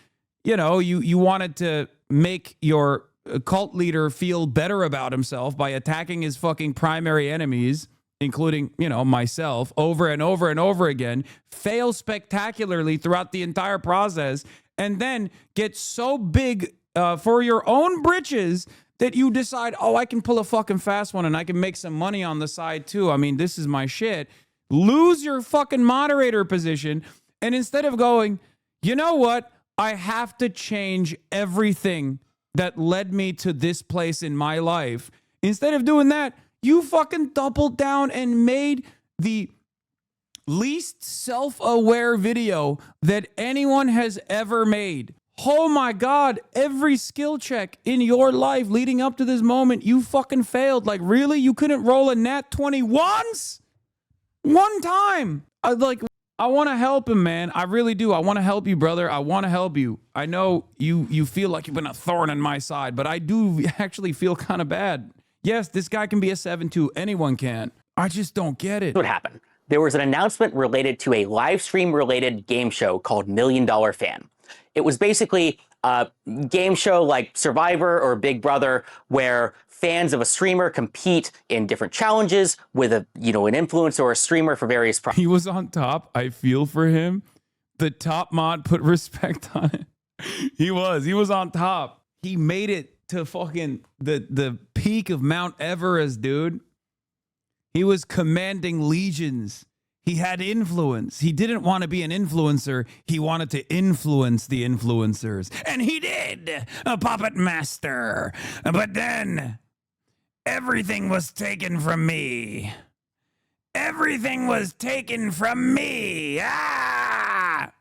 you know, you wanted to make your cult leader feel better about himself by attacking his fucking primary enemies including, you know, myself, over and over and over again, fail spectacularly throughout the entire process, and then get so big for your own britches that you decide, oh, I can pull a fucking fast one and I can make some money on the side too. I mean, this is my shit. Lose your fucking moderator position, and instead of going, you know what? I have to change everything that led me to this place in my life. Instead of doing that, you fucking doubled down and made the least self-aware video that anyone has ever made. Oh my God, every skill check in your life leading up to this moment, you fucking failed. Like, really? You couldn't roll a nat 20 once? One time. I want to help him, man. I really do. I want to help you, brother. I want to help you. I know you feel like you've been a thorn in my side, but I do actually feel kind of bad. Yes, this guy can be a 7-2. Anyone can. I just don't get it. What happened? There was an announcement related to a live stream related game show called $1 Million Fan. It was basically a game show like Survivor or Big Brother, where fans of a streamer compete in different challenges with an influencer or a streamer for various prizes. He was on top. I feel for him. The top mod put respect on it. He was on top. He made it to fucking the peak of Mount Everest, dude. He was commanding legions. He had influence. He didn't want to be an influencer. He wanted to influence the influencers. And he did, a puppet master. But then everything was taken from me. Everything was taken from me. Ah!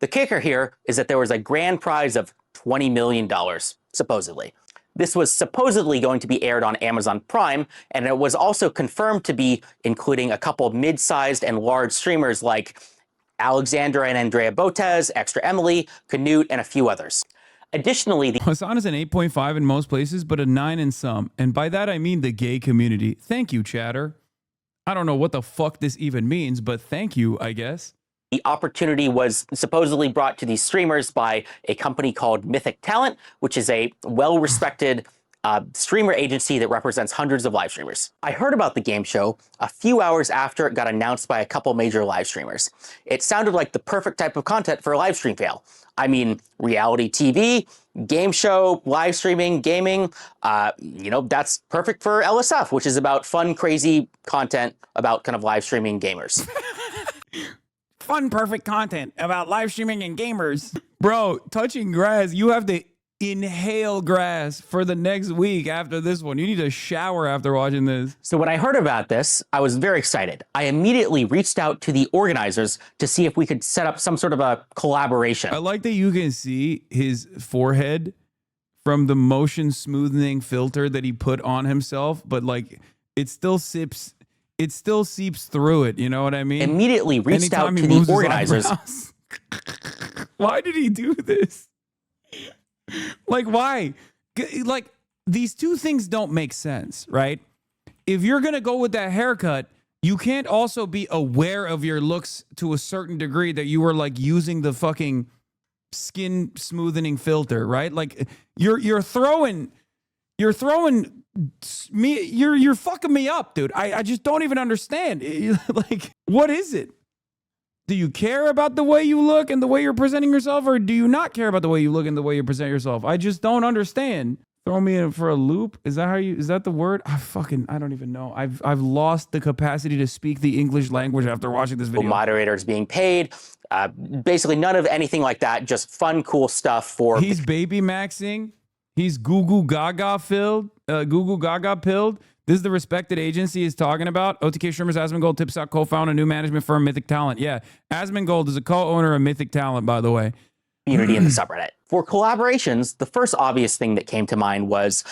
The kicker here is that there was a grand prize of $20 million, supposedly. This was supposedly going to be aired on Amazon Prime, and it was also confirmed to be including a couple of mid-sized and large streamers like Alexandra and Andrea Botez, Extra Emily, Canute, and a few others. Additionally, Hasan is an 8.5 in most places, but a 9 in some. And by that, I mean the gay community. Thank you, chatter. I don't know what the fuck this even means, but thank you, I guess. the opportunity was supposedly brought to these streamers by a company called Mythic Talent, which is a well-respected streamer agency that represents hundreds of live streamers. I heard about the game show a few hours after it got announced by a couple major live streamers. It sounded like the perfect type of content for a live stream fail. I mean, reality TV, game show, live streaming, gaming, that's perfect for LSF, which is about fun, crazy content about kind of live streaming gamers. Fun, perfect content about live streaming and gamers. Bro, touching grass, you have to inhale grass for the next week after this one. You need a shower after watching this. So when I heard about this, I was very excited. I immediately reached out to the organizers to see if we could set up some sort of a collaboration. I like that you can see his forehead from the motion smoothing filter that he put on himself, but like it still seeps through it, you know what I mean? Immediately reached out to the organizers. Why did he do this? Like, why? Like, these two things don't make sense, right? If you're going to go with that haircut, you can't also be aware of your looks to a certain degree that you were like using the fucking skin smoothing filter, right? Like you're fucking me up, dude. I just don't even understand. Like, what is it? Do you care about the way you look and the way you're presenting yourself, or do you not care about the way you look and the way you present yourself? I just don't understand. Throw me in for a loop. Is that the word? I don't even know. I've lost the capacity to speak the English language after watching this video. Moderators being paid. Basically none of anything like that. Just fun, cool stuff for... He's baby maxing. He's Goo Gaga pilled. This is the respected agency he's talking about. OTK Streamers Asmongold tips out co-founder a new management firm, Mythic Talent. Yeah, Asmongold is a co-owner of Mythic Talent, by the way. Community in the subreddit. For collaborations, the first obvious thing that came to mind was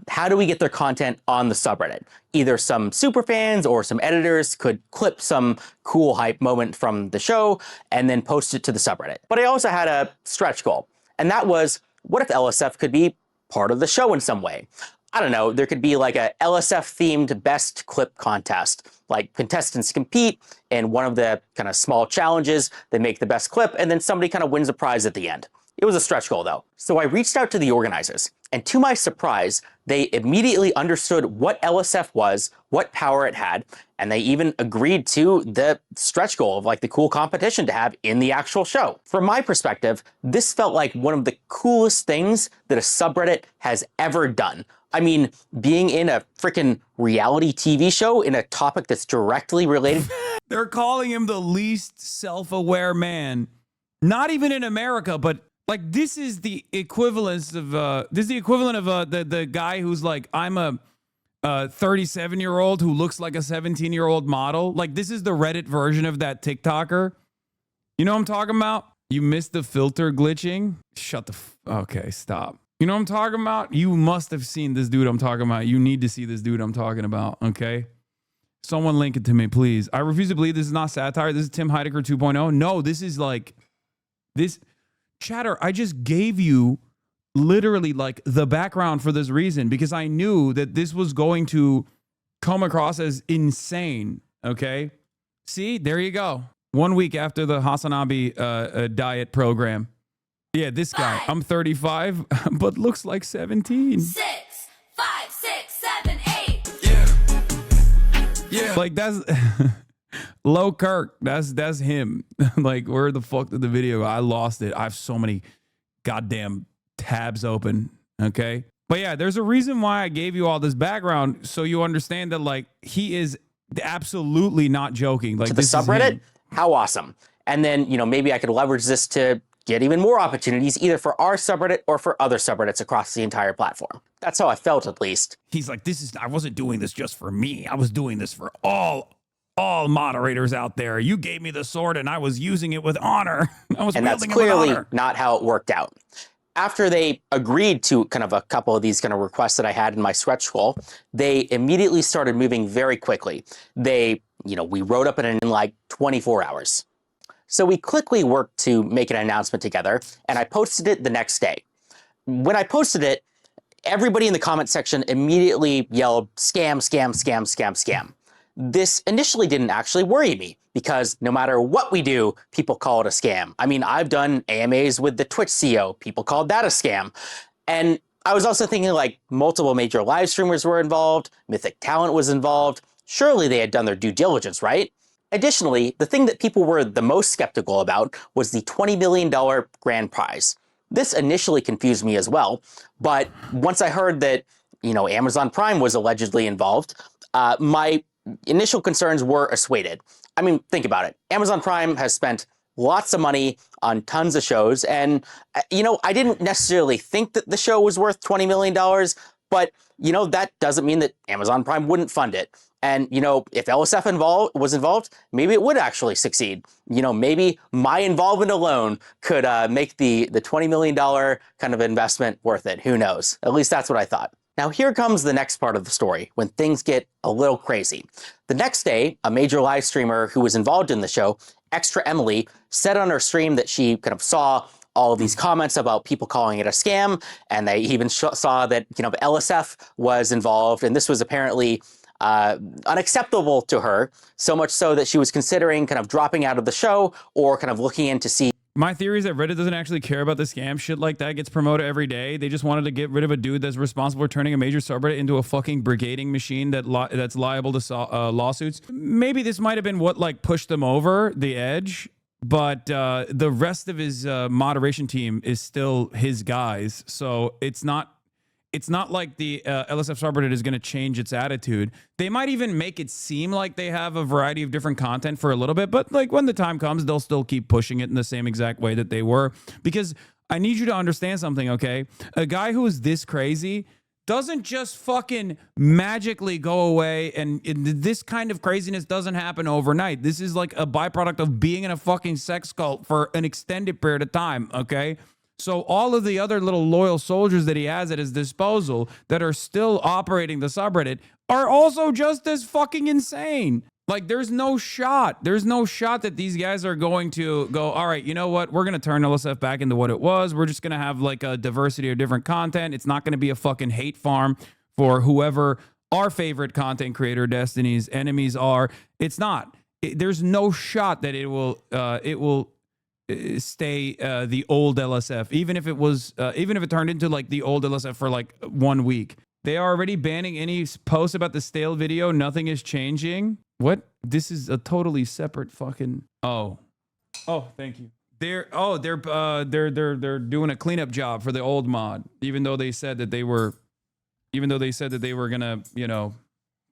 how do we get their content on the subreddit? Either some super fans or some editors could clip some cool hype moment from the show and then post it to the subreddit. But I also had a stretch goal, and that was, what if LSF could be part of the show in some way? I don't know, there could be like a LSF-themed best clip contest. Like contestants compete in one of the kind of small challenges, they make the best clip, and then somebody kind of wins a prize at the end. It was a stretch goal though. So I reached out to the organizers, and to my surprise, they immediately understood what LSF was, what power it had, and they even agreed to the stretch goal of like the cool competition to have in the actual show. From my perspective, this felt like one of the coolest things that a subreddit has ever done. I mean, being in a freaking reality TV show in a topic that's directly related. They're calling him the least self-aware man. Not even in America, but like this is the equivalence of the guy who's like, I'm a 37-year-old who looks like a 17-year-old model. Like this is the Reddit version of that TikToker. You know what I'm talking about? You missed the filter glitching? Shut the okay, stop. You know what I'm talking about? You must have seen this dude I'm talking about. You need to see this dude I'm talking about, okay? Someone link it to me, please. I refuse to believe this is not satire. This is Tim Heidecker 2.0. No, this is like this. Chatter, I just gave you literally like the background for this reason because I knew that this was going to come across as insane, okay? See, there you go. 1 week after the HasanAbi diet program. Yeah, this guy. I'm 35, but looks like 17. 6, 5, 6, 7, 8. Yeah. Like that's Low Kirk. That's him. Like where the fuck did the video go? I lost it. I have so many goddamn tabs open. Okay. But yeah, there's a reason why I gave you all this background so you understand that like he is absolutely not joking. Like to the subreddit, how awesome. And then, you know, maybe I could leverage this to get even more opportunities either for our subreddit or for other subreddits across the entire platform. That's how I felt, at least. He's like, I wasn't doing this just for me. I was doing this for all moderators out there. You gave me the sword and I was using it with honor. And that's clearly not how it worked out. After they agreed to kind of a couple of these kind of requests that I had in my stretch goal, they immediately started moving very quickly. We wrote up in like 24 hours. So we quickly worked to make an announcement together, and I posted it the next day. When I posted it, everybody in the comment section immediately yelled, scam, scam, scam, scam, scam. This initially didn't actually worry me because no matter what we do, people call it a scam. I mean, I've done AMAs with the Twitch CEO. People called that a scam. And I was also thinking like multiple major live streamers were involved. Mythic Talent was involved. Surely they had done their due diligence, right? Additionally, the thing that people were the most skeptical about was the $20 million grand prize. This initially confused me as well, but once I heard that, Amazon Prime was allegedly involved, my initial concerns were assuaded. I mean, think about it. Amazon Prime has spent lots of money on tons of shows, and, I didn't necessarily think that the show was worth $20 million, but, that doesn't mean that Amazon Prime wouldn't fund it. And, if LSF was involved, maybe it would actually succeed. Maybe my involvement alone could make the $20 million kind of investment worth it. Who knows? At least that's what I thought. Now, here comes the next part of the story when things get a little crazy. The next day, a major live streamer who was involved in the show, Extra Emily, said on her stream that she kind of saw all of these comments about people calling it a scam. And they even saw that, LSF was involved. And this was apparently unacceptable to her, so much so that she was considering kind of dropping out of the show or kind of looking in to see. My theory is that Reddit doesn't actually care about the scam. Shit like that gets promoted every day. They just wanted to get rid of a dude that's responsible for turning a major subreddit into a fucking brigading machine that's liable to lawsuits. Maybe this might have been what like pushed them over the edge, but the rest of his moderation team is still his guys. So it's not like the LSF subreddit is going to change its attitude. They might even make it seem like they have a variety of different content for a little bit, but like when the time comes, they'll still keep pushing it in the same exact way that they were. Because I need you to understand something, okay? A guy who is this crazy doesn't just fucking magically go away, and this kind of craziness doesn't happen overnight. This is like a byproduct of being in a fucking sex cult for an extended period of time, okay? So all of the other little loyal soldiers that he has at his disposal that are still operating the subreddit are also just as fucking insane. Like there's no shot. There's no shot that these guys are going to go, all right, you know what? We're going to turn LSF back into what it was. We're just going to have like a diversity of different content. It's not going to be a fucking hate farm for whoever our favorite content creator Destiny's enemies are. It's not. There's no shot that it will stay the old LSF, even if it turned into like the old LSF for like 1 week. They are already banning any posts about the stale video. Nothing is changing. What? This is a totally separate fucking. Oh, thank you. They're doing a cleanup job for the old mod, even though they said that they were gonna,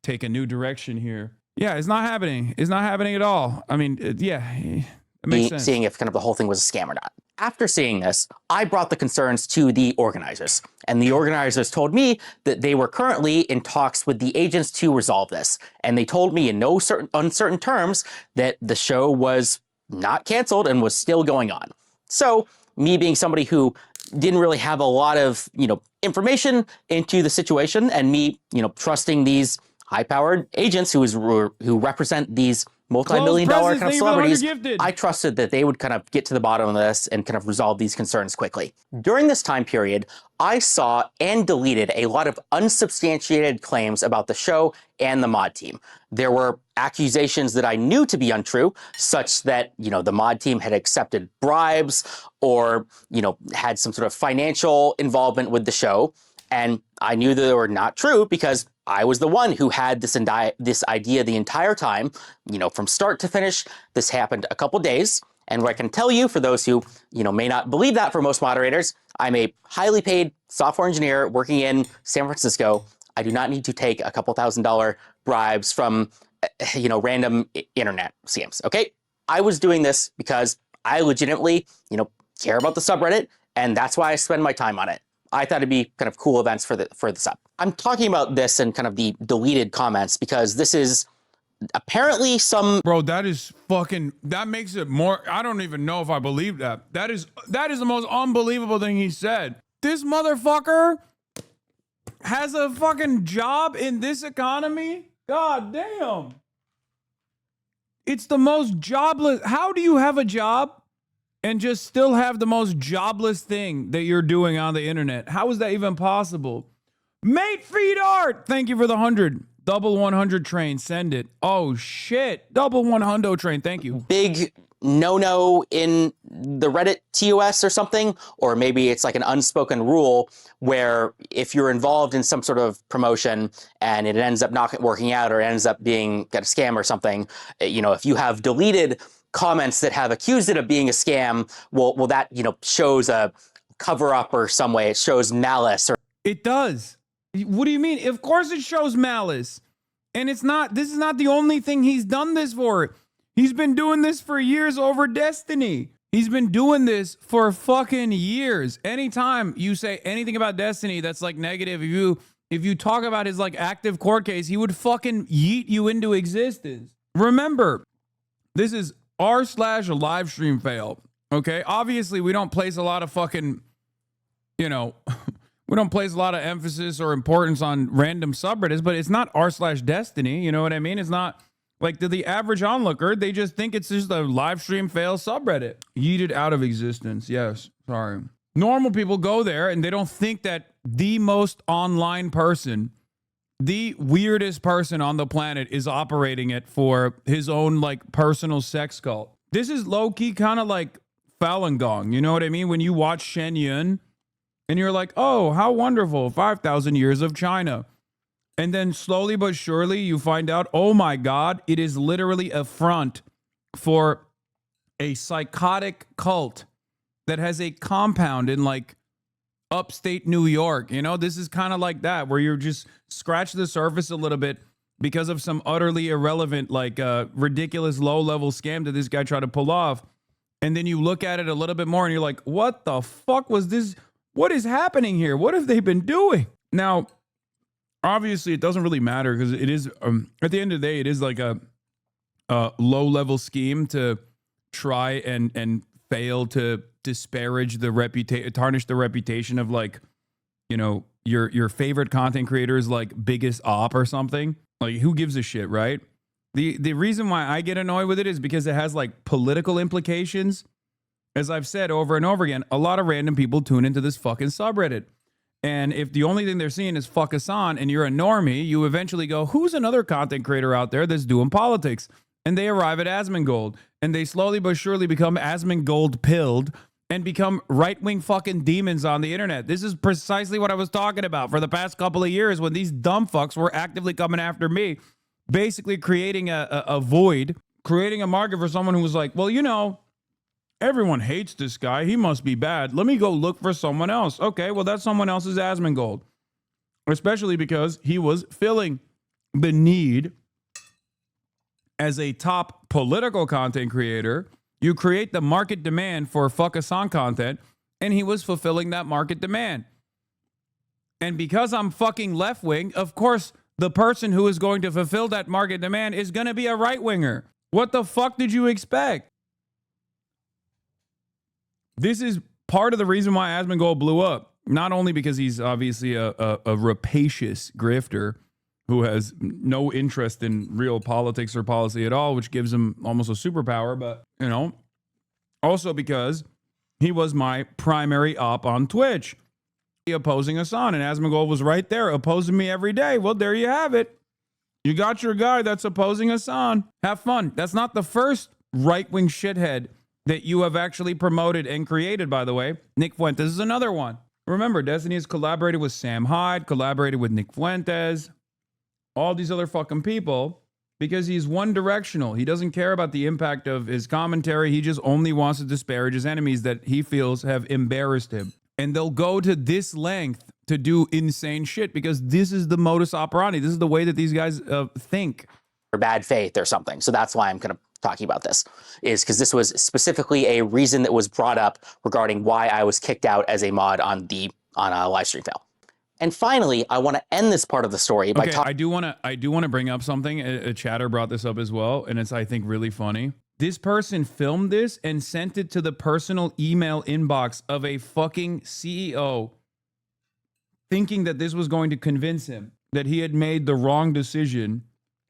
take a new direction here. Yeah, it's not happening. It's not happening at all. I mean, it makes sense. Seeing if kind of the whole thing was a scam or not. After seeing this, I brought the concerns to the organizers, and the organizers told me that they were currently in talks with the agents to resolve this. And they told me in no uncertain terms that the show was not canceled and was still going on. So me being somebody who didn't really have a lot of, information into the situation, and me, trusting these high-powered agents who represent these multi-million-dollar kind of celebrities, I trusted that they would kind of get to the bottom of this and kind of resolve these concerns quickly. During this time period, I saw and deleted a lot of unsubstantiated claims about the show and the mod team. There were accusations that I knew to be untrue, such that, the mod team had accepted bribes or, had some sort of financial involvement with the show. And I knew that they were not true because I was the one who had this idea the entire time, from start to finish. This happened a couple days. And what I can tell you, for those who, may not believe that, for most moderators, I'm a highly paid software engineer working in San Francisco. I do not need to take a couple $1,000 bribes from, random internet scams. Okay. I was doing this because I legitimately, care about the subreddit, and that's why I spend my time on it. I thought it'd be kind of cool events for the sub. I'm talking about this in kind of the deleted comments because this is apparently some. Bro, that makes it more. I don't even know if I believe that. That is the most unbelievable thing he said. This motherfucker has a fucking job in this economy? God damn. It's the most jobless. How do you have a job and just still have the most jobless thing that you're doing on the internet? How is that even possible? Mate Feed Art, thank you for the 100. Double 100 train, send it. Oh shit, double 100 train, thank you. Big no-no in the Reddit TOS or something, or maybe it's like an unspoken rule where if you're involved in some sort of promotion and it ends up not working out or ends up being a scam or something, if you have deleted comments that have accused it of being a scam, well that, shows a cover up or some way. It shows malice. It does. What do you mean? Of course it shows malice. And this is not the only thing he's done this for. He's been doing this for years over Destiny. He's been doing this for fucking years. Anytime you say anything about Destiny that's like negative, if you talk about his like active court case, he would fucking yeet you into existence. Remember, this is r/LivestreamFail. Okay? Obviously, we don't place a lot of fucking, we don't place a lot of emphasis or importance on random subreddits, but it's not r/Destiny. You know what I mean? It's not like to the average onlooker. They just think it's just a LivestreamFail subreddit. Yeeted out of existence. Yes. Sorry. Normal people go there and they don't think that the most online person, the weirdest person on the planet, is operating it for his own like personal sex cult. This is low key kind of like Falun Gong. You know what I mean? When you watch Shen Yun and you're like, oh, how wonderful, 5,000 years of China. And then slowly but surely you find out, oh my God, it is literally a front for a psychotic cult that has a compound in like upstate New York. This is kind of like that, where you're just scratch the surface a little bit because of some utterly irrelevant, like ridiculous low-level scam that this guy tried to pull off. And then you look at it a little bit more and you're like, what the fuck was this? What is happening here? What have they been doing? Now, obviously, it doesn't really matter because it is, at the end of the day, it is like a low-level scheme to try and fail to disparage the reputation, tarnish the reputation of like, your favorite content creator's like biggest op or something. Like, who gives a shit, right? The reason why I get annoyed with it is because it has like political implications. As I've said over and over again, a lot of random people tune into this fucking subreddit. And if the only thing they're seeing is fuck Hasan and you're a normie, you eventually go, who's another content creator out there that's doing politics? and they arrive at Asmongold, and they slowly but surely become Asmongold pilled and become right-wing fucking demons on the internet. This is precisely what I was talking about for the past couple of years when these dumb fucks were actively coming after me, basically creating a void, creating a market for someone who was like, well, you know, everyone hates this guy. He must be bad. Let me go look for someone else. Okay, well, that someone else is Asmongold, especially because he was filling the need as a top political content creator. You create the market demand for fuck Hasan content, and he was fulfilling that market demand. And because I'm fucking left wing, of course, the person who is going to fulfill that market demand is going to be a right winger. What the fuck did you expect? This is part of the reason why Asmongold blew up. Not only because he's obviously a rapacious grifter who has no interest in real politics or policy at all, which gives him almost a superpower, but, you know, also because he was my primary op on Twitch, opposing Hasan, and Asmongold was right there opposing me every day. Well, there you have it. You got your guy that's opposing Hasan. Have fun. That's not the first right-wing shithead that you have actually promoted and created, by the way. Nick Fuentes is another one. Remember, Destiny has collaborated with Sam Hyde, collaborated with Nick Fuentes, all these other fucking people, because he's one directional. He doesn't care about the impact of his commentary. He just only wants to disparage his enemies that he feels have embarrassed him. And they'll go to this length to do insane shit because this is the modus operandi. This is the way that these guys think. Or bad faith or something. So that's why I'm kind of talking about this, is because this was specifically a reason that was brought up regarding why I was kicked out as a mod on LivestreamFail. And finally, I want to end this part of the story by I do want to bring up something. A chatter brought this up as well, and it's, I think, really funny. This person filmed this and sent it to the personal email inbox of a fucking CEO, thinking that this was going to convince him that he had made the wrong decision,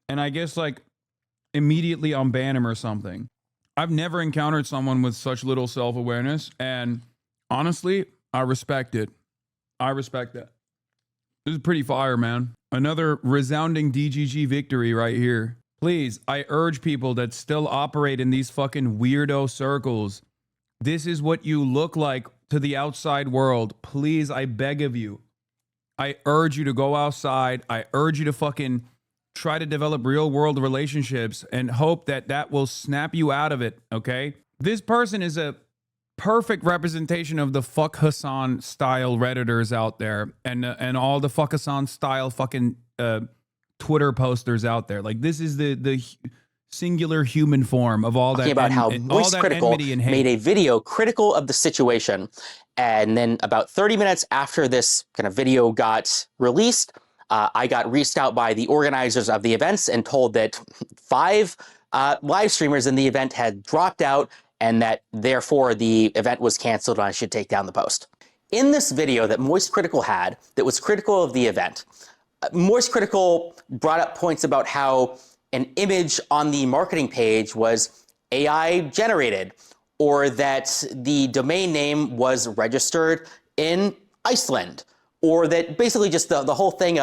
and I guess like immediately unban him or something. I've never encountered someone with such little self-awareness, and honestly, I respect it. I respect that. This is pretty fire, man. Another resounding DGG victory right here. Please, I urge people that still operate in these fucking weirdo circles. This is what you look like to the outside world. Please, I beg of you. I urge you to go outside. I urge you to fucking try to develop real world relationships and hope that that will snap you out of it, okay? This person is a perfect representation of the fuck Hasan style Redditors out there and all the fuck Hasan style fucking Twitter posters out there. Like, this is the singular human form of all that. About how MoistCr1TiKaL made a video critical of the situation, and then about 30 minutes after this kind of video got released, I got reached out by the organizers of the events and told that 5 live streamers in the event had dropped out, and that therefore the event was canceled and I should take down the post. In this video that MoistCr1TiKaL had that was critical of the event, MoistCr1TiKaL brought up points about how an image on the marketing page was AI generated, or that the domain name was registered in Iceland, or that basically just the whole thing,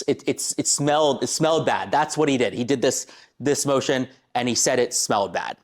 it smelled bad. That's what he did. He did this motion and he said it smelled bad.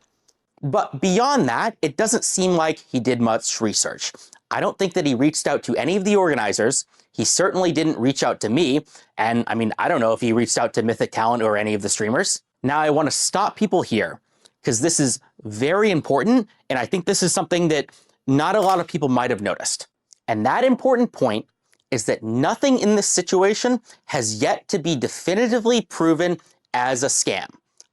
But beyond that, it doesn't seem like he did much research. I don't think that he reached out to any of the organizers. He certainly didn't reach out to me. And I mean, I don't know if he reached out to Mythic Talent or any of the streamers. Now I want to stop people here because this is very important. And I think this is something that not a lot of people might have noticed. And that important point is that nothing in this situation has yet to be definitively proven as a scam.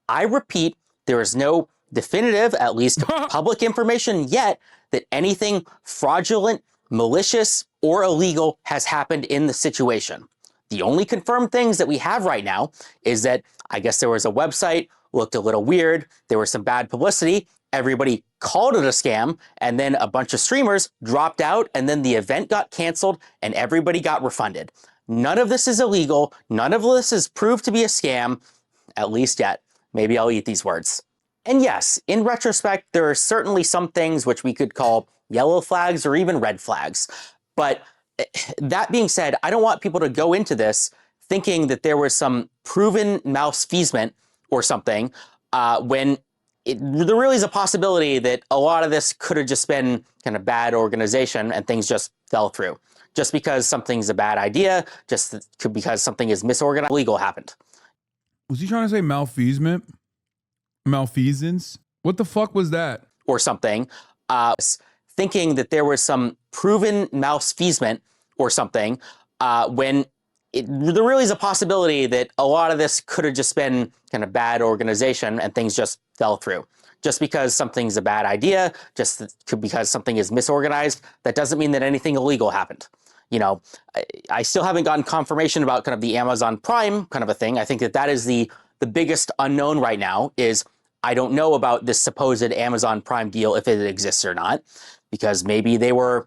I repeat, there is no definitive, at least public information yet, that anything fraudulent, malicious, or illegal has happened in the situation. The only confirmed things that we have right now is that I guess there was a website, looked a little weird, there was some bad publicity, everybody called it a scam, and then a bunch of streamers dropped out, and then the event got canceled, and everybody got refunded. None of this is illegal, none of this is proved to be a scam, at least yet. Maybe I'll eat these words. And yes, in retrospect, there are certainly some things which we could call yellow flags or even red flags. But that being said, I don't want people to go into this thinking that there was some proven malfeasance or something, when there really is a possibility that a lot of this could have just been kind of bad organization and things just fell through. Just because something's a bad idea, because something is misorganized, legal happened. Was he trying to say malfeasance? Malfeasance? What the fuck was that? Or something, thinking that there was some proven malfeasance or something, when there really is a possibility that a lot of this could have just been kind of bad organization and things just fell through. Just because something's a bad idea, because something is misorganized, that doesn't mean that anything illegal happened. You know, I still haven't gotten confirmation about kind of the Amazon Prime kind of a thing. I think that is the biggest unknown right now. Is I don't know about this supposed Amazon Prime deal, if it exists or not, because maybe they were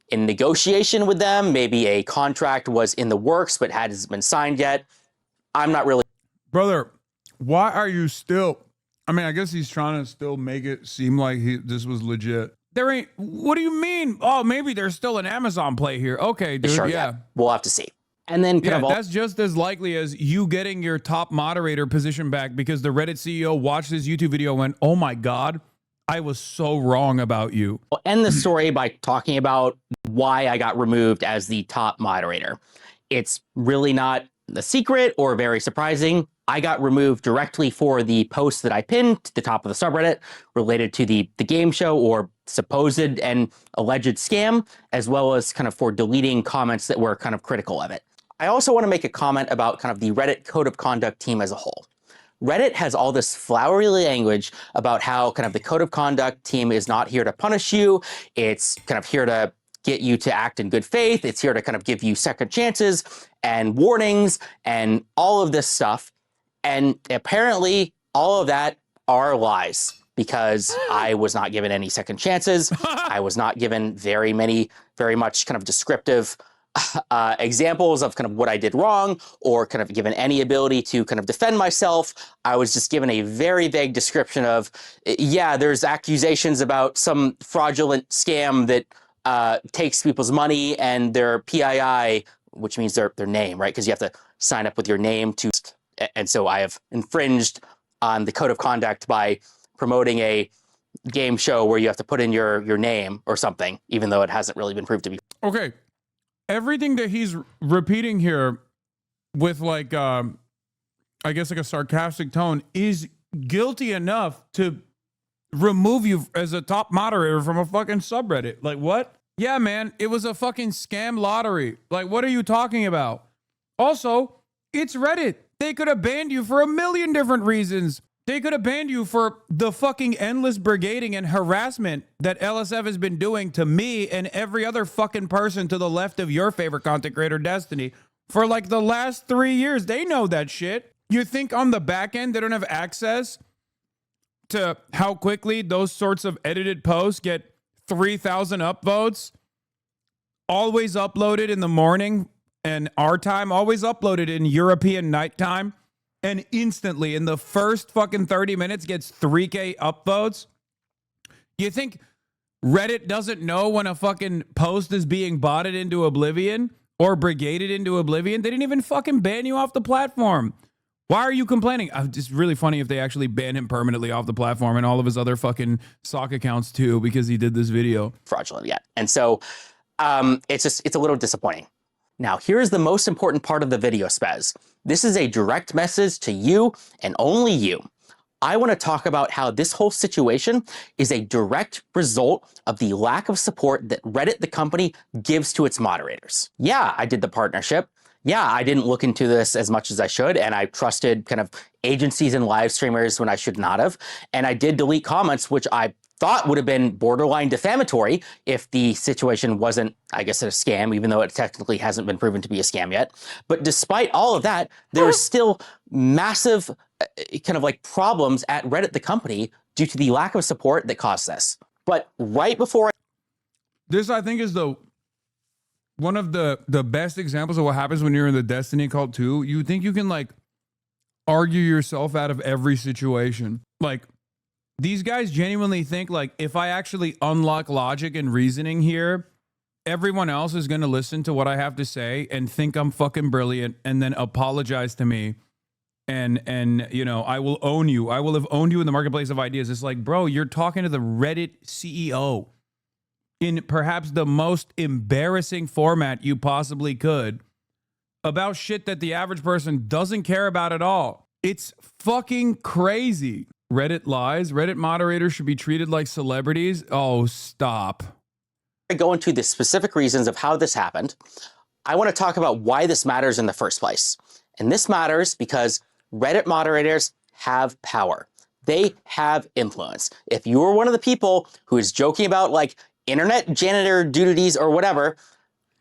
in negotiation with them. Maybe a contract was in the works, but hasn't been signed yet. I'm not really. Brother, why are you still... I mean, I guess he's trying to still make it seem like this was legit. There ain't... What do you mean? Oh, maybe there's still an Amazon play here. Okay, dude, Sure, yeah. We'll have to see. And then that's just as likely as you getting your top moderator position back because the Reddit CEO watched this YouTube video and went, oh my God, I was so wrong about you. I'll end the story by talking about why I got removed as the top moderator. It's really not a secret or very surprising. I got removed directly for the post that I pinned to the top of the subreddit related to the game show or supposed and alleged scam, as well as kind of for deleting comments that were kind of critical of it. I also want to make a comment about kind of the Reddit code of conduct team as a whole. Reddit has all this flowery language about how kind of the code of conduct team is not here to punish you. It's kind of here to get you to act in good faith. It's here to kind of give you second chances and warnings and all of this stuff. And apparently all of that are lies because I was not given any second chances. I was not given very much kind of descriptive examples of kind of what I did wrong or kind of given any ability to kind of defend myself. I was just given a very vague description of, yeah, there's accusations about some fraudulent scam that takes people's money and their PII, which means their name, right? Because you have to sign up with your name to, and so I have infringed on the code of conduct by promoting a game show where you have to put in your name or something, even though it hasn't really been proved to be. Okay. Everything that he's repeating here with like, I guess like a sarcastic tone is guilty enough to remove you as a top moderator from a fucking subreddit. Like what? Yeah, man, it was a fucking scam lottery. Like, what are you talking about? Also, it's Reddit. They could have banned you for a million different reasons. They could have banned you for the fucking endless brigading and harassment that LSF has been doing to me and every other fucking person to the left of your favorite content creator, Destiny, for like the last 3 years. They know that shit. You think on the back end they don't have access to how quickly those sorts of edited posts get 3,000 upvotes? Always uploaded in the morning and our time, always uploaded in European nighttime. And instantly, in the first fucking 30 minutes, gets 3K upvotes? You think Reddit doesn't know when a fucking post is being botted into oblivion or brigaded into oblivion? They didn't even fucking ban you off the platform. Why are you complaining? It's really funny if they actually ban him permanently off the platform and all of his other fucking sock accounts too, because he did this video. Fraudulent yet. And so it's a little disappointing. Now, here's the most important part of the video, Spez. This is a direct message to you and only you. I want to talk about how this whole situation is a direct result of the lack of support that Reddit, the company, gives to its moderators. Yeah, I did the partnership. Yeah, I didn't look into this as much as I should, and I trusted kind of agencies and live streamers when I should not have. And I did delete comments, which I thought would have been borderline defamatory if the situation wasn't, I guess, a scam, even though it technically hasn't been proven to be a scam yet. But despite all of that, there's still massive kind of like problems at Reddit, the company, due to the lack of support that caused this. But right before this, I think, is one of the best examples of what happens when you're in the Destiny cult too. You think you can like argue yourself out of every situation. Like, these guys genuinely think like, if I actually unlock logic and reasoning here, everyone else is going to listen to what I have to say and think I'm fucking brilliant and then apologize to me and you know, I will own you. I will have owned you in the marketplace of ideas. It's like, bro, you're talking to the Reddit CEO in perhaps the most embarrassing format you possibly could about shit that the average person doesn't care about at all. It's fucking crazy. Reddit lies. Reddit moderators should be treated like celebrities. Oh, stop. I go into the specific reasons of how this happened. I want to talk about why this matters in the first place. And this matters because Reddit moderators have power. They have influence. If you are one of the people who is joking about like internet janitor duties or whatever,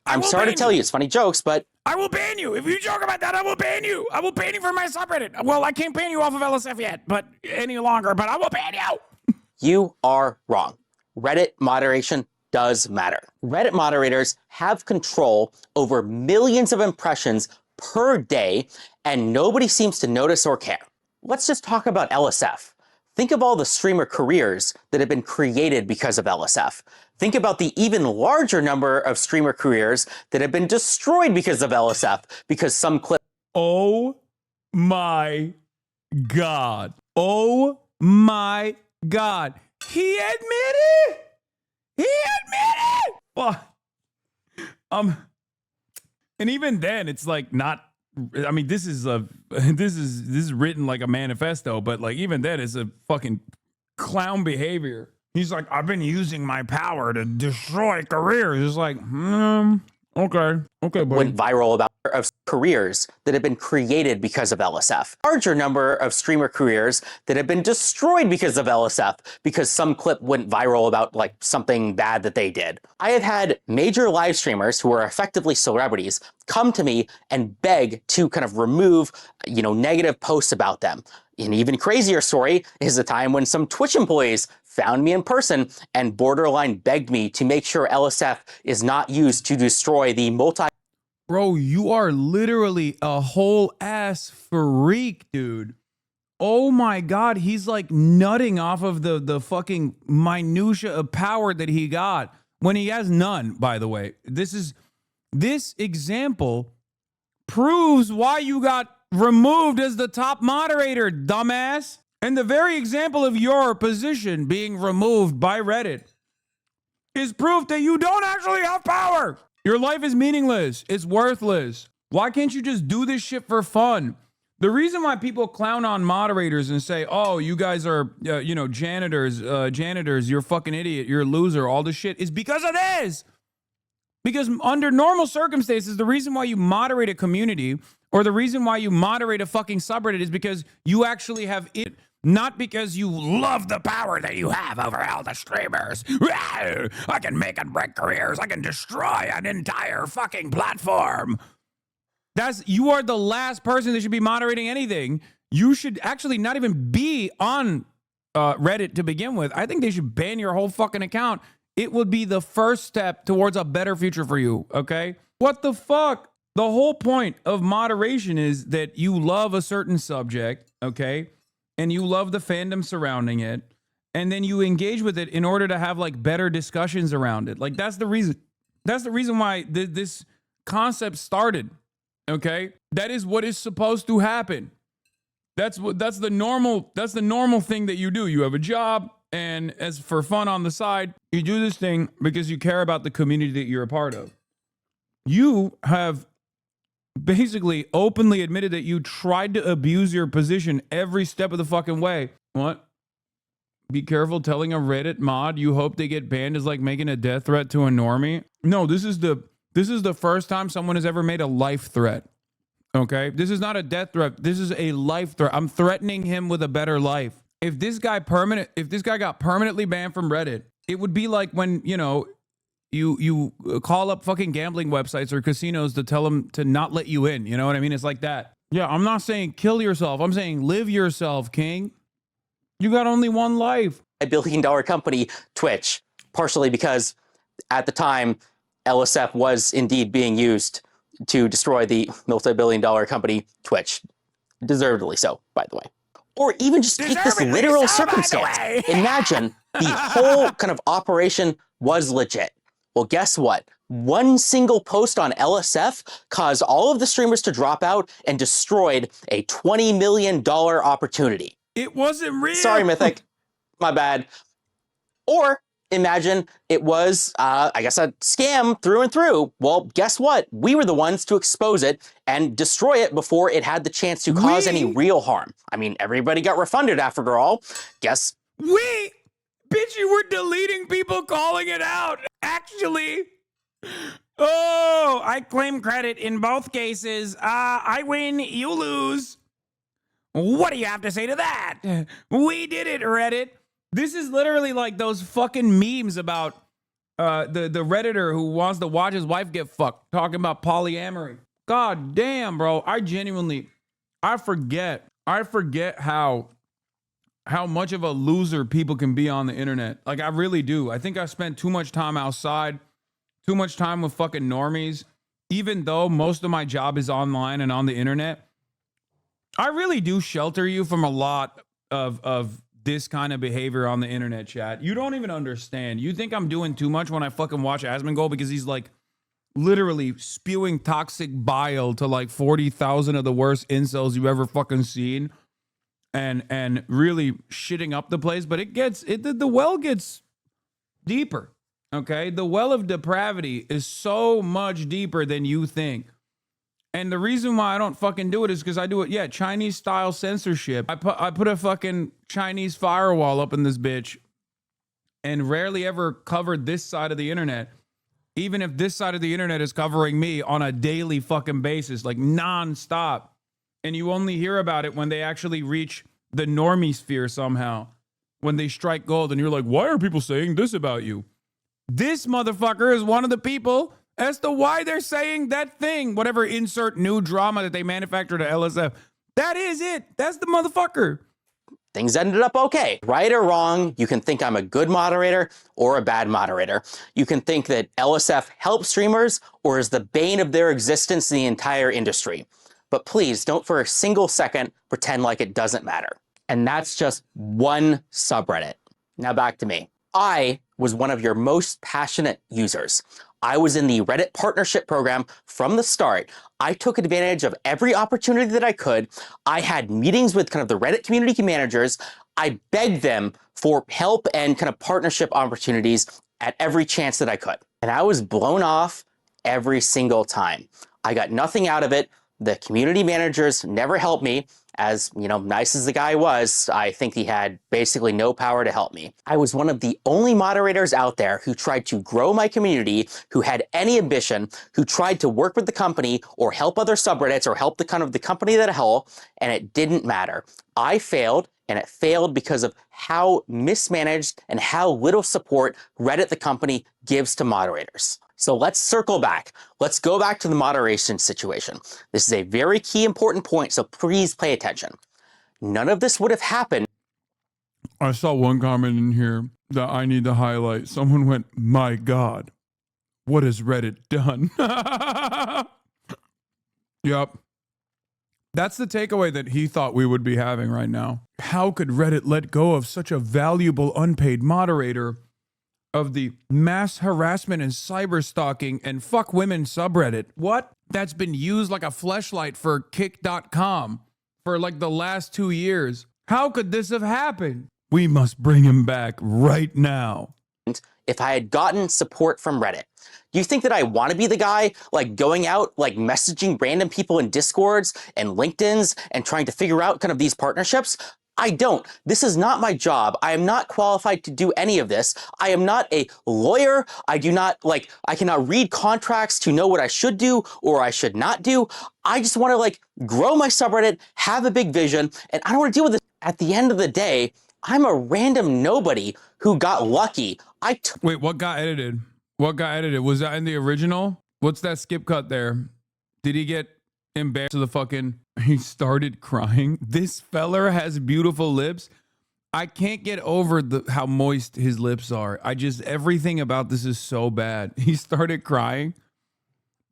I'm sorry to tell you, it's funny jokes, but I will ban you. If you joke about that, I will ban you. I will ban you from my subreddit. Well, I can't ban you off of LSF yet, but any longer, but I will ban you. you are wrong. Reddit moderation does matter. Reddit moderators have control over millions of impressions per day, and nobody seems to notice or care. Let's just talk about LSF. Think of all the streamer careers that have been created because of LSF. Think about the even larger number of streamer careers that have been destroyed because of LSF, because some clip. Oh my God. Oh my God. He admitted. He admitted. Well, and even then, it's like not. I mean, this is written like a manifesto, but like even then, it's a fucking clown behavior. He's like, I've been using my power to destroy careers. It's like, okay, buddy. Went viral about of careers that have been created because of LSF. Larger number of streamer careers that have been destroyed because of LSF, because some clip went viral about like something bad that they did. I have had major live streamers who are effectively celebrities come to me and beg to kind of remove, negative posts about them. An even crazier story is the time when some Twitch employees found me in person and borderline begged me to make sure LSF is not used to destroy the Bro, you are literally a whole ass freak, dude. Oh my God, he's like nutting off of the fucking minutia of power that he got when he has none, by the way. This example proves why you got removed as the top moderator, dumbass. And the very example of your position being removed by Reddit is proof that you don't actually have power. Your life is meaningless. It's worthless. Why can't you just do this shit for fun? The reason why people clown on moderators and say, oh, you guys are, janitors, you're a fucking idiot, you're a loser, all this shit, is because of this. Because under normal circumstances, the reason why you moderate a community or the reason why you moderate a fucking subreddit is because you actually have it. Not because you love the power that you have over all the streamers. I can make and break careers. I can destroy an entire fucking platform. You are the last person that should be moderating anything. You should actually not even be on Reddit to begin with. I think they should ban your whole fucking account. It would be the first step towards a better future for you, okay? What the fuck? The whole point of moderation is that you love a certain subject, okay? And you love the fandom surrounding it, and then you engage with it in order to have like better discussions around it. Like that's the reason why this concept started. Okay, that is what is supposed to happen. That's the normal thing that you do. You have a job, and as for fun on the side, you do this thing because you care about the community that you're a part of. You have basically openly admitted that you tried to abuse your position every step of the fucking way. What? Be careful telling a Reddit mod you hope they get banned is like making a death threat to a normie. No, this is the first time someone has ever made a life threat. Okay? This is not a death threat. This is a life threat. I'm threatening him with a better life. If this guy got permanently banned from Reddit, it would be like when, you call up fucking gambling websites or casinos to tell them to not let you in. You know what I mean? It's like that. Yeah, I'm not saying kill yourself. I'm saying live yourself, king. You got only one life. $1 billion company, Twitch, partially because at the time, LSF was indeed being used to destroy the multi-billion-dollar company, Twitch. Deservedly so, by the way. Or even just take this literal circumstance. Imagine the whole kind of operation was legit. Well, guess what? One single post on LSF caused all of the streamers to drop out and destroyed a $20 million opportunity. It wasn't real. Sorry, Mythic. My bad. Or imagine it was, I guess, a scam through and through. Well, guess what? We were the ones to expose it and destroy it before it had the chance to cause any real harm. I mean, everybody got refunded after all. Guess. Bitch, you were deleting people calling it out. Actually. Oh, I claim credit in both cases. I win, you lose. What do you have to say to that? We did it, Reddit. This is literally like those fucking memes about the Redditor who wants to watch his wife get fucked, talking about polyamory. God damn, bro. I forget how much of a loser people can be on the internet. Like, I really do. I think I spent too much time outside, too much time with fucking normies. Even though most of my job is online and on the internet, I really do shelter you from a lot of this kind of behavior on the internet, chat. You don't even understand. You think I'm doing too much when I fucking watch Asmongold because he's like literally spewing toxic bile to like 40,000 of the worst incels you've ever fucking seen and really shitting up the place. But the well gets deeper, okay? The well of depravity is so much deeper than you think. And the reason why I don't fucking do it is because I do it, Chinese style censorship. I put a fucking Chinese firewall up in this bitch and rarely ever covered this side of the internet. Even if this side of the internet is covering me on a daily fucking basis, like nonstop. And you only hear about it when they actually reach the normie sphere somehow. When they strike gold and you're like, why are people saying this about you? This motherfucker is one of the people as to why they're saying that thing, whatever insert new drama that they manufactured at LSF. That is it. That's the motherfucker. Things ended up okay. Right or wrong, you can think I'm a good moderator or a bad moderator. You can think that LSF helps streamers or is the bane of their existence in the entire industry. But please don't for a single second pretend like it doesn't matter. And that's just one subreddit. Now back to me. I was one of your most passionate users. I was in the Reddit partnership program from the start. I took advantage of every opportunity that I could. I had meetings with kind of the Reddit community managers. I begged them for help and kind of partnership opportunities at every chance that I could. And I was blown off every single time. I got nothing out of it. The community managers never helped me. As, you know, nice as the guy was, I think he had basically no power to help me. I was one of the only moderators out there who tried to grow my community, who had any ambition, who tried to work with the company or help other subreddits or help the company that a whole, and it didn't matter. I failed, and it failed because of how mismanaged and how little support Reddit, the company, gives to moderators. So let's circle back. Let's go back to the moderation situation. This is a very key important point, so please pay attention. None of this would have happened. I saw one comment in here that I need to highlight. Someone went, my God, what has Reddit done? Yep. That's the takeaway that he thought we would be having right now. How could Reddit let go of such a valuable unpaid moderator of the mass harassment and cyber stalking and fuck women subreddit? What? That's been used like a fleshlight for kick.com for like the last 2 years. How could this have happened? We must bring him back right now. If I had gotten support from Reddit. Do you think that I want to be the guy like going out, like messaging random people in Discords and LinkedIn's and trying to figure out kind of these partnerships? I don't. This is not my job. I am not qualified to do any of this. I am not a lawyer. I cannot read contracts to know what I should do or I should not do. I just want to like grow my subreddit, have a big vision, and I don't want to deal with this. At the end of the day, I'm a random nobody who got lucky. Wait, what got edited? What got edited? Was that in the original? What's that skip cut there? Did he get embarrassed to the fucking... He started crying. This feller has beautiful lips. I can't get over how moist his lips are. Everything about this is so bad. He started crying.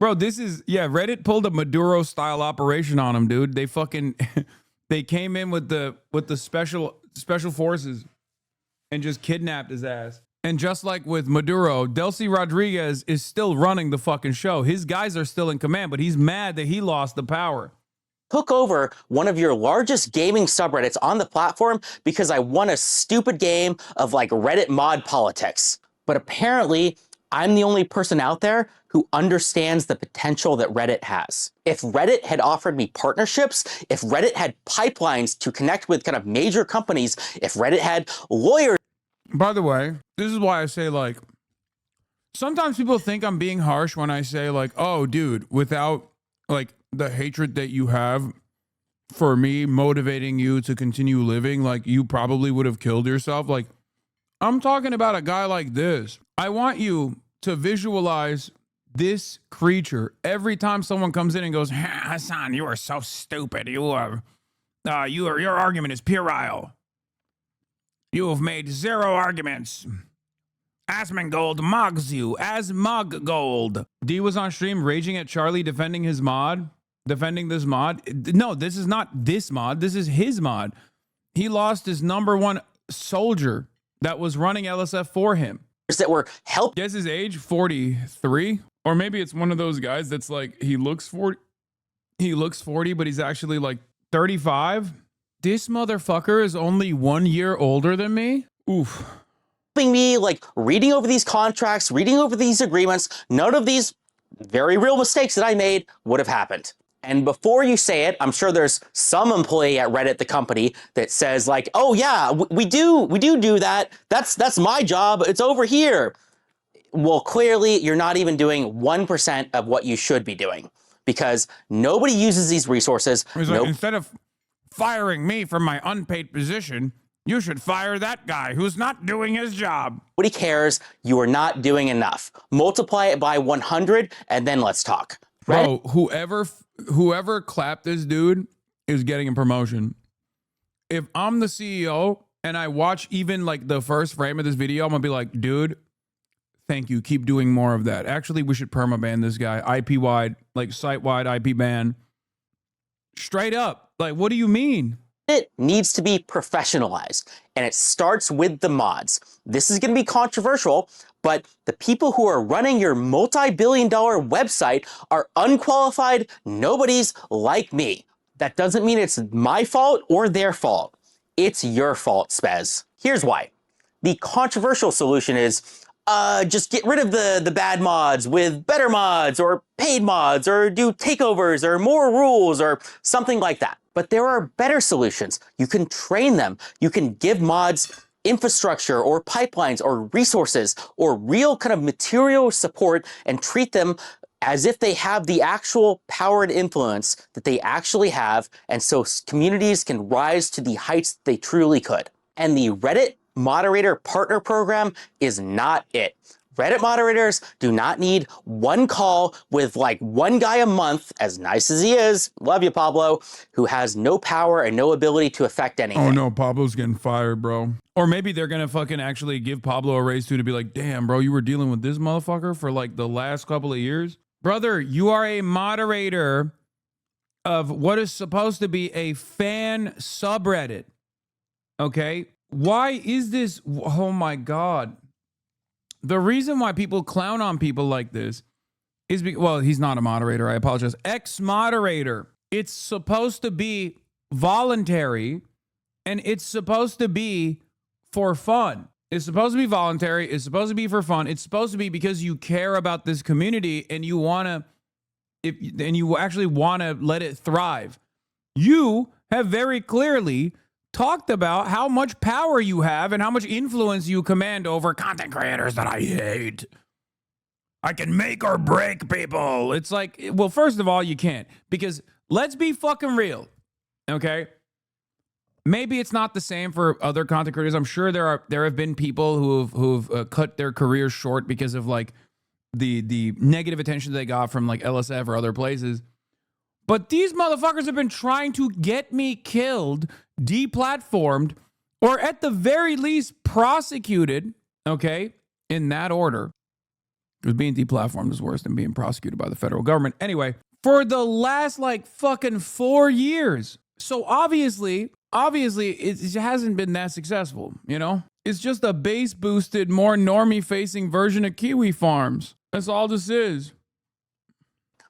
Bro, this is... Yeah, Reddit pulled a Maduro style operation on him, dude. They fucking... They came in with the special forces and just kidnapped his ass. And just like with Maduro, Delcy Rodriguez is still running the fucking show. His guys are still in command, but he's mad that he lost the power. Took over one of your largest gaming subreddits on the platform because I won a stupid game of like Reddit mod politics. But apparently, I'm the only person out there who understands the potential that Reddit has. If Reddit had offered me partnerships, if Reddit had pipelines to connect with kind of major companies, if Reddit had lawyers. By the way, this is why I say, like, sometimes people think I'm being harsh when I say, like, oh, dude, without, like, the hatred that you have for me motivating you to continue living, like, you probably would have killed yourself. Like, I'm talking about a guy like this. I want you to visualize this creature every time someone comes in and goes, Hasan, you are so stupid. Your argument is puerile. You have made 0 arguments. Asmongold mocks you as Moggold. D was on stream raging at Charlie defending his mod. Defending this mod. No, this is not this mod. This is his mod. He lost his #1 soldier that was running LSF for him. That were help. Guess his age, 43. Or maybe it's one of those guys that's like, he looks 40, but he's actually like 35. This motherfucker is only 1 year older than me? Oof. Me like reading over these contracts, reading over these agreements, none of these very real mistakes that I made would have happened. And before you say it, I'm sure there's some employee at Reddit, the company, that says like, oh yeah, we do that. That's my job. It's over here. Well, clearly you're not even doing 1% of what you should be doing because nobody uses these resources. Instead of firing me from my unpaid position, you should fire that guy who's not doing his job. Nobody cares. You are not doing enough. Multiply it by 100 and then let's talk. Bro, whoever clapped this dude is getting a promotion. If I'm the CEO and I watch even like the first frame of this video, I'm gonna be like, dude, thank you. Keep doing more of that. Actually, we should permaban this guy. IP wide, like site wide IP ban. Straight up. Like, what do you mean? It needs to be professionalized, and it starts with the mods. This is going to be controversial, but the people who are running your multi-billion-dollar website are unqualified nobodies like me. That doesn't mean it's my fault or their fault. It's your fault, Spez. Here's why. The controversial solution is just get rid of the bad mods with better mods or paid mods or do takeovers or more rules or something like that. But there are better solutions. You can train them. You can give mods infrastructure or pipelines or resources or real kind of material support and treat them as if they have the actual power and influence that they actually have. And so communities can rise to the heights they truly could. And the Reddit Moderator Partner Program is not it. Reddit moderators do not need one call with like one guy a month, as nice as he is, love you, Pablo, who has no power and no ability to affect anything. Oh no, Pablo's getting fired, bro. Or maybe they're gonna fucking actually give Pablo a raise too, to be like, damn, bro, you were dealing with this motherfucker for like the last couple of years? Brother, you are a moderator of what is supposed to be a fan subreddit. Okay? Why is this? Oh my God. The reason why people clown on people like this is because, well, he's not a moderator. I apologize. Ex-moderator. It's supposed to be voluntary and it's supposed to be for fun. It's supposed to be voluntary. It's supposed to be for fun. It's supposed to be because you care about this community and you want to, and you actually want to let it thrive. You have very clearly talked about how much power you have and how much influence you command over content creators that I hate. I can make or break people. It's like, well, first of all, you can't, because let's be fucking real. Okay. Maybe it's not the same for other content creators. I'm sure there have been people who've cut their careers short because of like the negative attention they got from like LSF or other places. But these motherfuckers have been trying to get me killed, deplatformed, or at the very least prosecuted, okay, in that order. Because being deplatformed is worse than being prosecuted by the federal government. Anyway, for the last like fucking 4 years. So obviously, obviously it hasn't been that successful, you know? It's just a base boosted, more normie facing version of Kiwi Farms. That's all this is.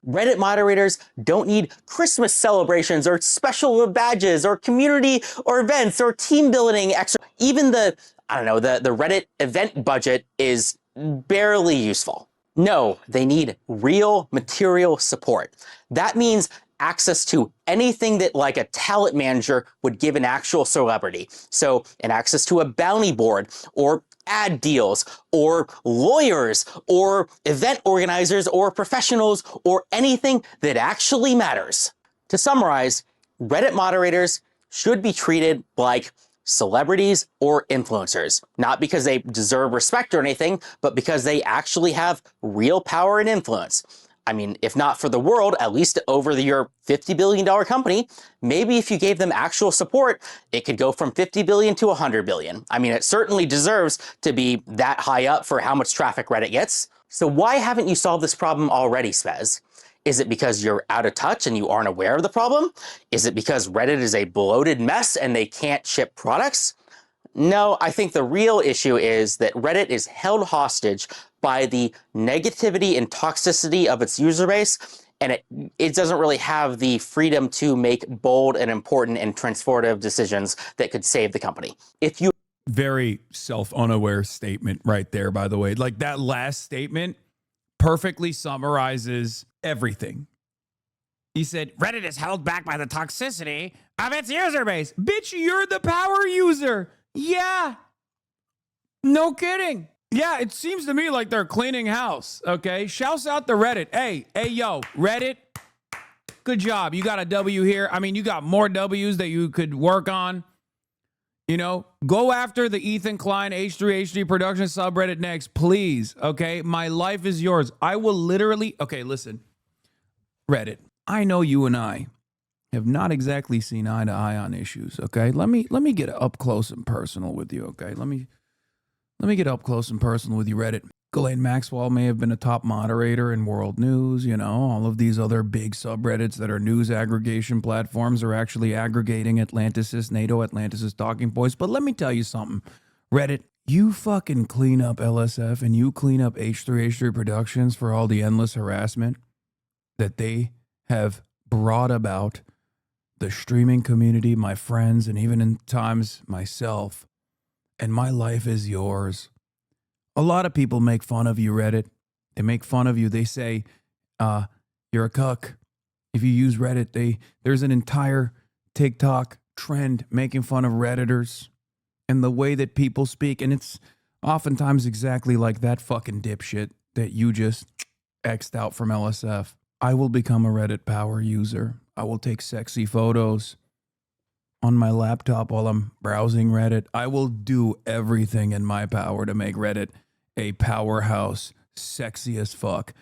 Reddit moderators don't need Christmas celebrations or special badges or community or events or team building extra. Even the Reddit event budget is barely useful. No, they need real material support. That means access to anything that like a talent manager would give an actual celebrity. So an access to a bounty board or ad deals or lawyers or event organizers or professionals or anything that actually matters. To summarize, Reddit moderators should be treated like celebrities or influencers, not because they deserve respect or anything, but because they actually have real power and influence. I mean, if not for the world, at least over your $50 billion company, maybe if you gave them actual support, it could go from 50 billion to 100 billion. I mean, it certainly deserves to be that high up for how much traffic Reddit gets. So why haven't you solved this problem already, Spez? Is it because you're out of touch and you aren't aware of the problem? Is it because Reddit is a bloated mess and they can't ship products? No, I think the real issue is that Reddit is held hostage by the negativity and toxicity of its user base, and it doesn't really have the freedom to make bold and important and transformative decisions that could save the company. If you Very self-unaware statement right there, by the way. Like that last statement perfectly summarizes everything. He said, Reddit is held back by the toxicity of its user base. Bitch, you're the power user. Yeah. No kidding. Yeah, it seems to me like they're cleaning house, okay? Shouts out to Reddit. Hey, yo, Reddit, good job. You got a W here. I mean, you got more W's that you could work on. You know, go after the Ethan Klein H3H3 production subreddit next, please, okay? My life is yours. I will literally, okay, listen, Reddit, I know you and I have not exactly seen eye to eye on issues, okay? Let me get up close and personal with you, okay? Let me get up close and personal with you, Reddit. Ghislaine Maxwell may have been a top moderator in world news, you know, all of these other big subreddits that are news aggregation platforms are actually aggregating Atlantis, NATO, Atlantis talking points. But let me tell you something, Reddit, you fucking clean up LSF and you clean up H3H3 Productions for all the endless harassment that they have brought about the streaming community, my friends, and even in times myself. And my life is yours. A lot of people make fun of you, Reddit. They make fun of you. They say, you're a cuck. If you use Reddit, there's an entire TikTok trend making fun of Redditors and the way that people speak. And it's oftentimes exactly like that fucking dipshit that you just X'd out from LSF. I will become a Reddit power user. I will take sexy photos on my laptop while I'm browsing Reddit. I will do everything in my power to make Reddit a powerhouse, sexy as fuck.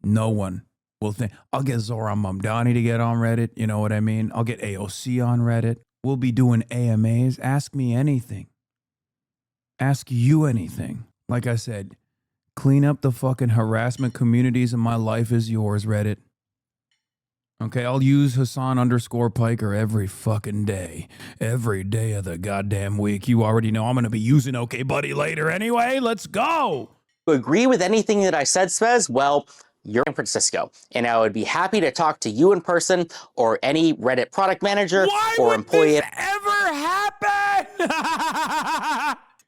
No one will think. I'll get Zoran Mamdani to get on Reddit. You know what I mean? I'll get AOC on Reddit. We'll be doing AMAs. Ask me anything. Ask you anything. Like I said, clean up the fucking harassment communities and my life is yours, Reddit. Okay, I'll use Hasan_Piker every fucking day. Every day of the goddamn week. You already know I'm going to be using OK Buddy later anyway. Let's go. agree with anything that I said, Spez, well, you're in San Francisco, and I would be happy to talk to you in person or any Reddit product manager or employee. This ever happen?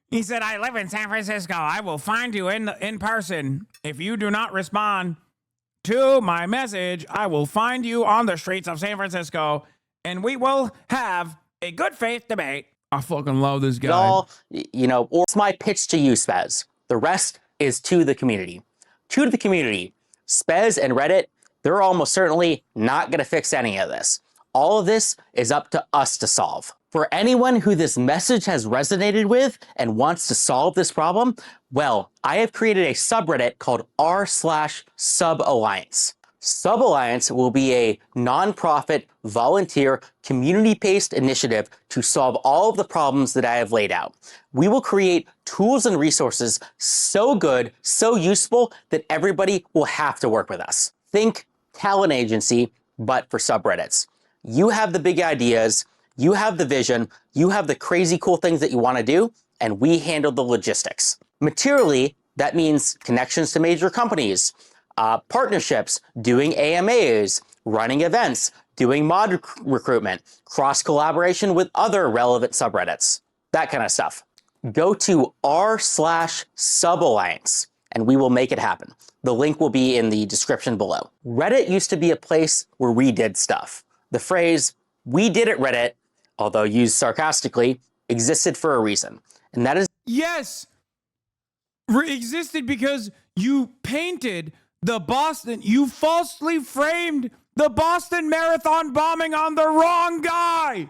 He said, I live in San Francisco. I will find you in person. If you do not respond to my message, I will find you on the streets of San Francisco, and we will have a good faith debate. I fucking love this guy. Y'all, you know, or it's my pitch to you, Spez. The rest is to the community. To the community, Spez and Reddit, they're almost certainly not going to fix any of this. All of this is up to us to solve. For anyone who this message has resonated with and wants to solve this problem, well, I have created a subreddit called r/SubAlliance. SubAlliance will be a nonprofit, volunteer, community-based initiative to solve all of the problems that I have laid out. We will create tools and resources so good, so useful, that everybody will have to work with us. Think talent agency, but for subreddits. You have the big ideas, You have the vision, you have the crazy cool things that you want to do, and we handle the logistics. Materially, that means connections to major companies, partnerships, doing AMAs, running events, doing mod recruitment, cross-collaboration with other relevant subreddits, that kind of stuff. Go to r/suballiance and we will make it happen. The link will be in the description below. Reddit used to be a place where we did stuff. The phrase, "we did it Reddit," although used sarcastically, existed for a reason. And that is Yes, existed because you painted you falsely framed the Boston Marathon bombing on the wrong guy.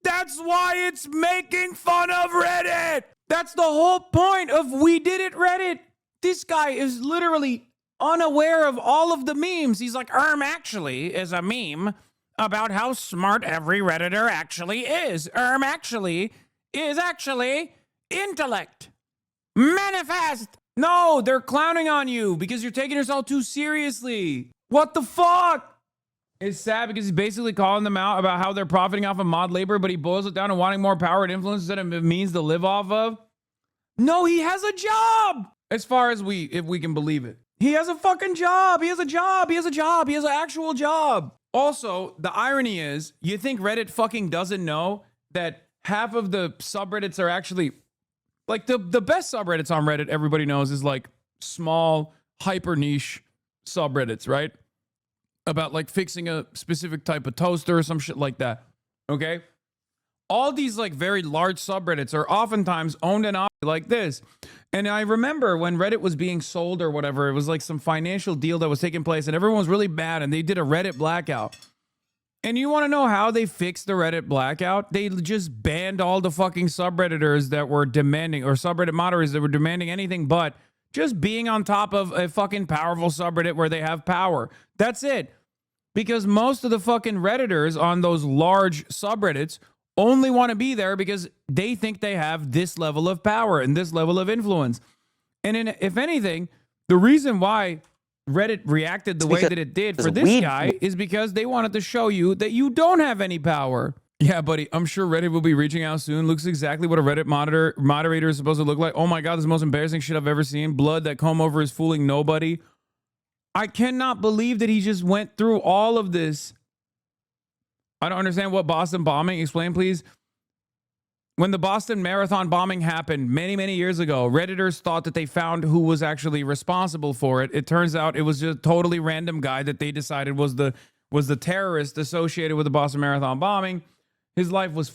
That's why it's making fun of Reddit. That's the whole point of "we did it Reddit." This guy is literally unaware of all of the memes. He's like, actually is a meme about how smart every Redditor actually is. Actually is intellect. Manifest. No, they're clowning on you because you're taking yourself too seriously. What the fuck? It's sad because he's basically calling them out about how they're profiting off of mod labor, but he boils it down to wanting more power and influence that it means to live off of. No, he has a job. As far as if we can believe it. He has a fucking job. He has a job. He has a job. He has an actual job. Also, the irony is, you think Reddit fucking doesn't know that half of the subreddits are actually, like, the best subreddits on Reddit, everybody knows, is like small, hyper niche subreddits, right? About like fixing a specific type of toaster or some shit like that. Okay? All these like very large subreddits are oftentimes owned and operated like this. And I remember when Reddit was being sold or whatever, it was like some financial deal that was taking place and everyone was really mad and they did a Reddit blackout. And you want to know how they fixed the Reddit blackout? They just banned all the fucking subredditors that were demanding, or subreddit moderators that were demanding anything but just being on top of a fucking powerful subreddit where they have power. That's it. Because most of the fucking Redditors on those large subreddits only want to be there because they think they have this level of power and this level of influence. And if anything, the reason why Reddit reacted the way that it did for this guy is because they wanted to show you that you don't have any power. Yeah, buddy, I'm sure Reddit will be reaching out soon. Looks exactly what a Reddit moderator is supposed to look like. Oh my God, this is the most embarrassing shit I've ever seen. Blood that comb over is fooling nobody. I cannot believe that he just went through all of this. I don't understand what Boston bombing. Explain, please. When the Boston Marathon bombing happened many, many years ago, Redditors thought that they found who was actually responsible for it. It turns out it was just a totally random guy that they decided was the terrorist associated with the Boston Marathon bombing. His life was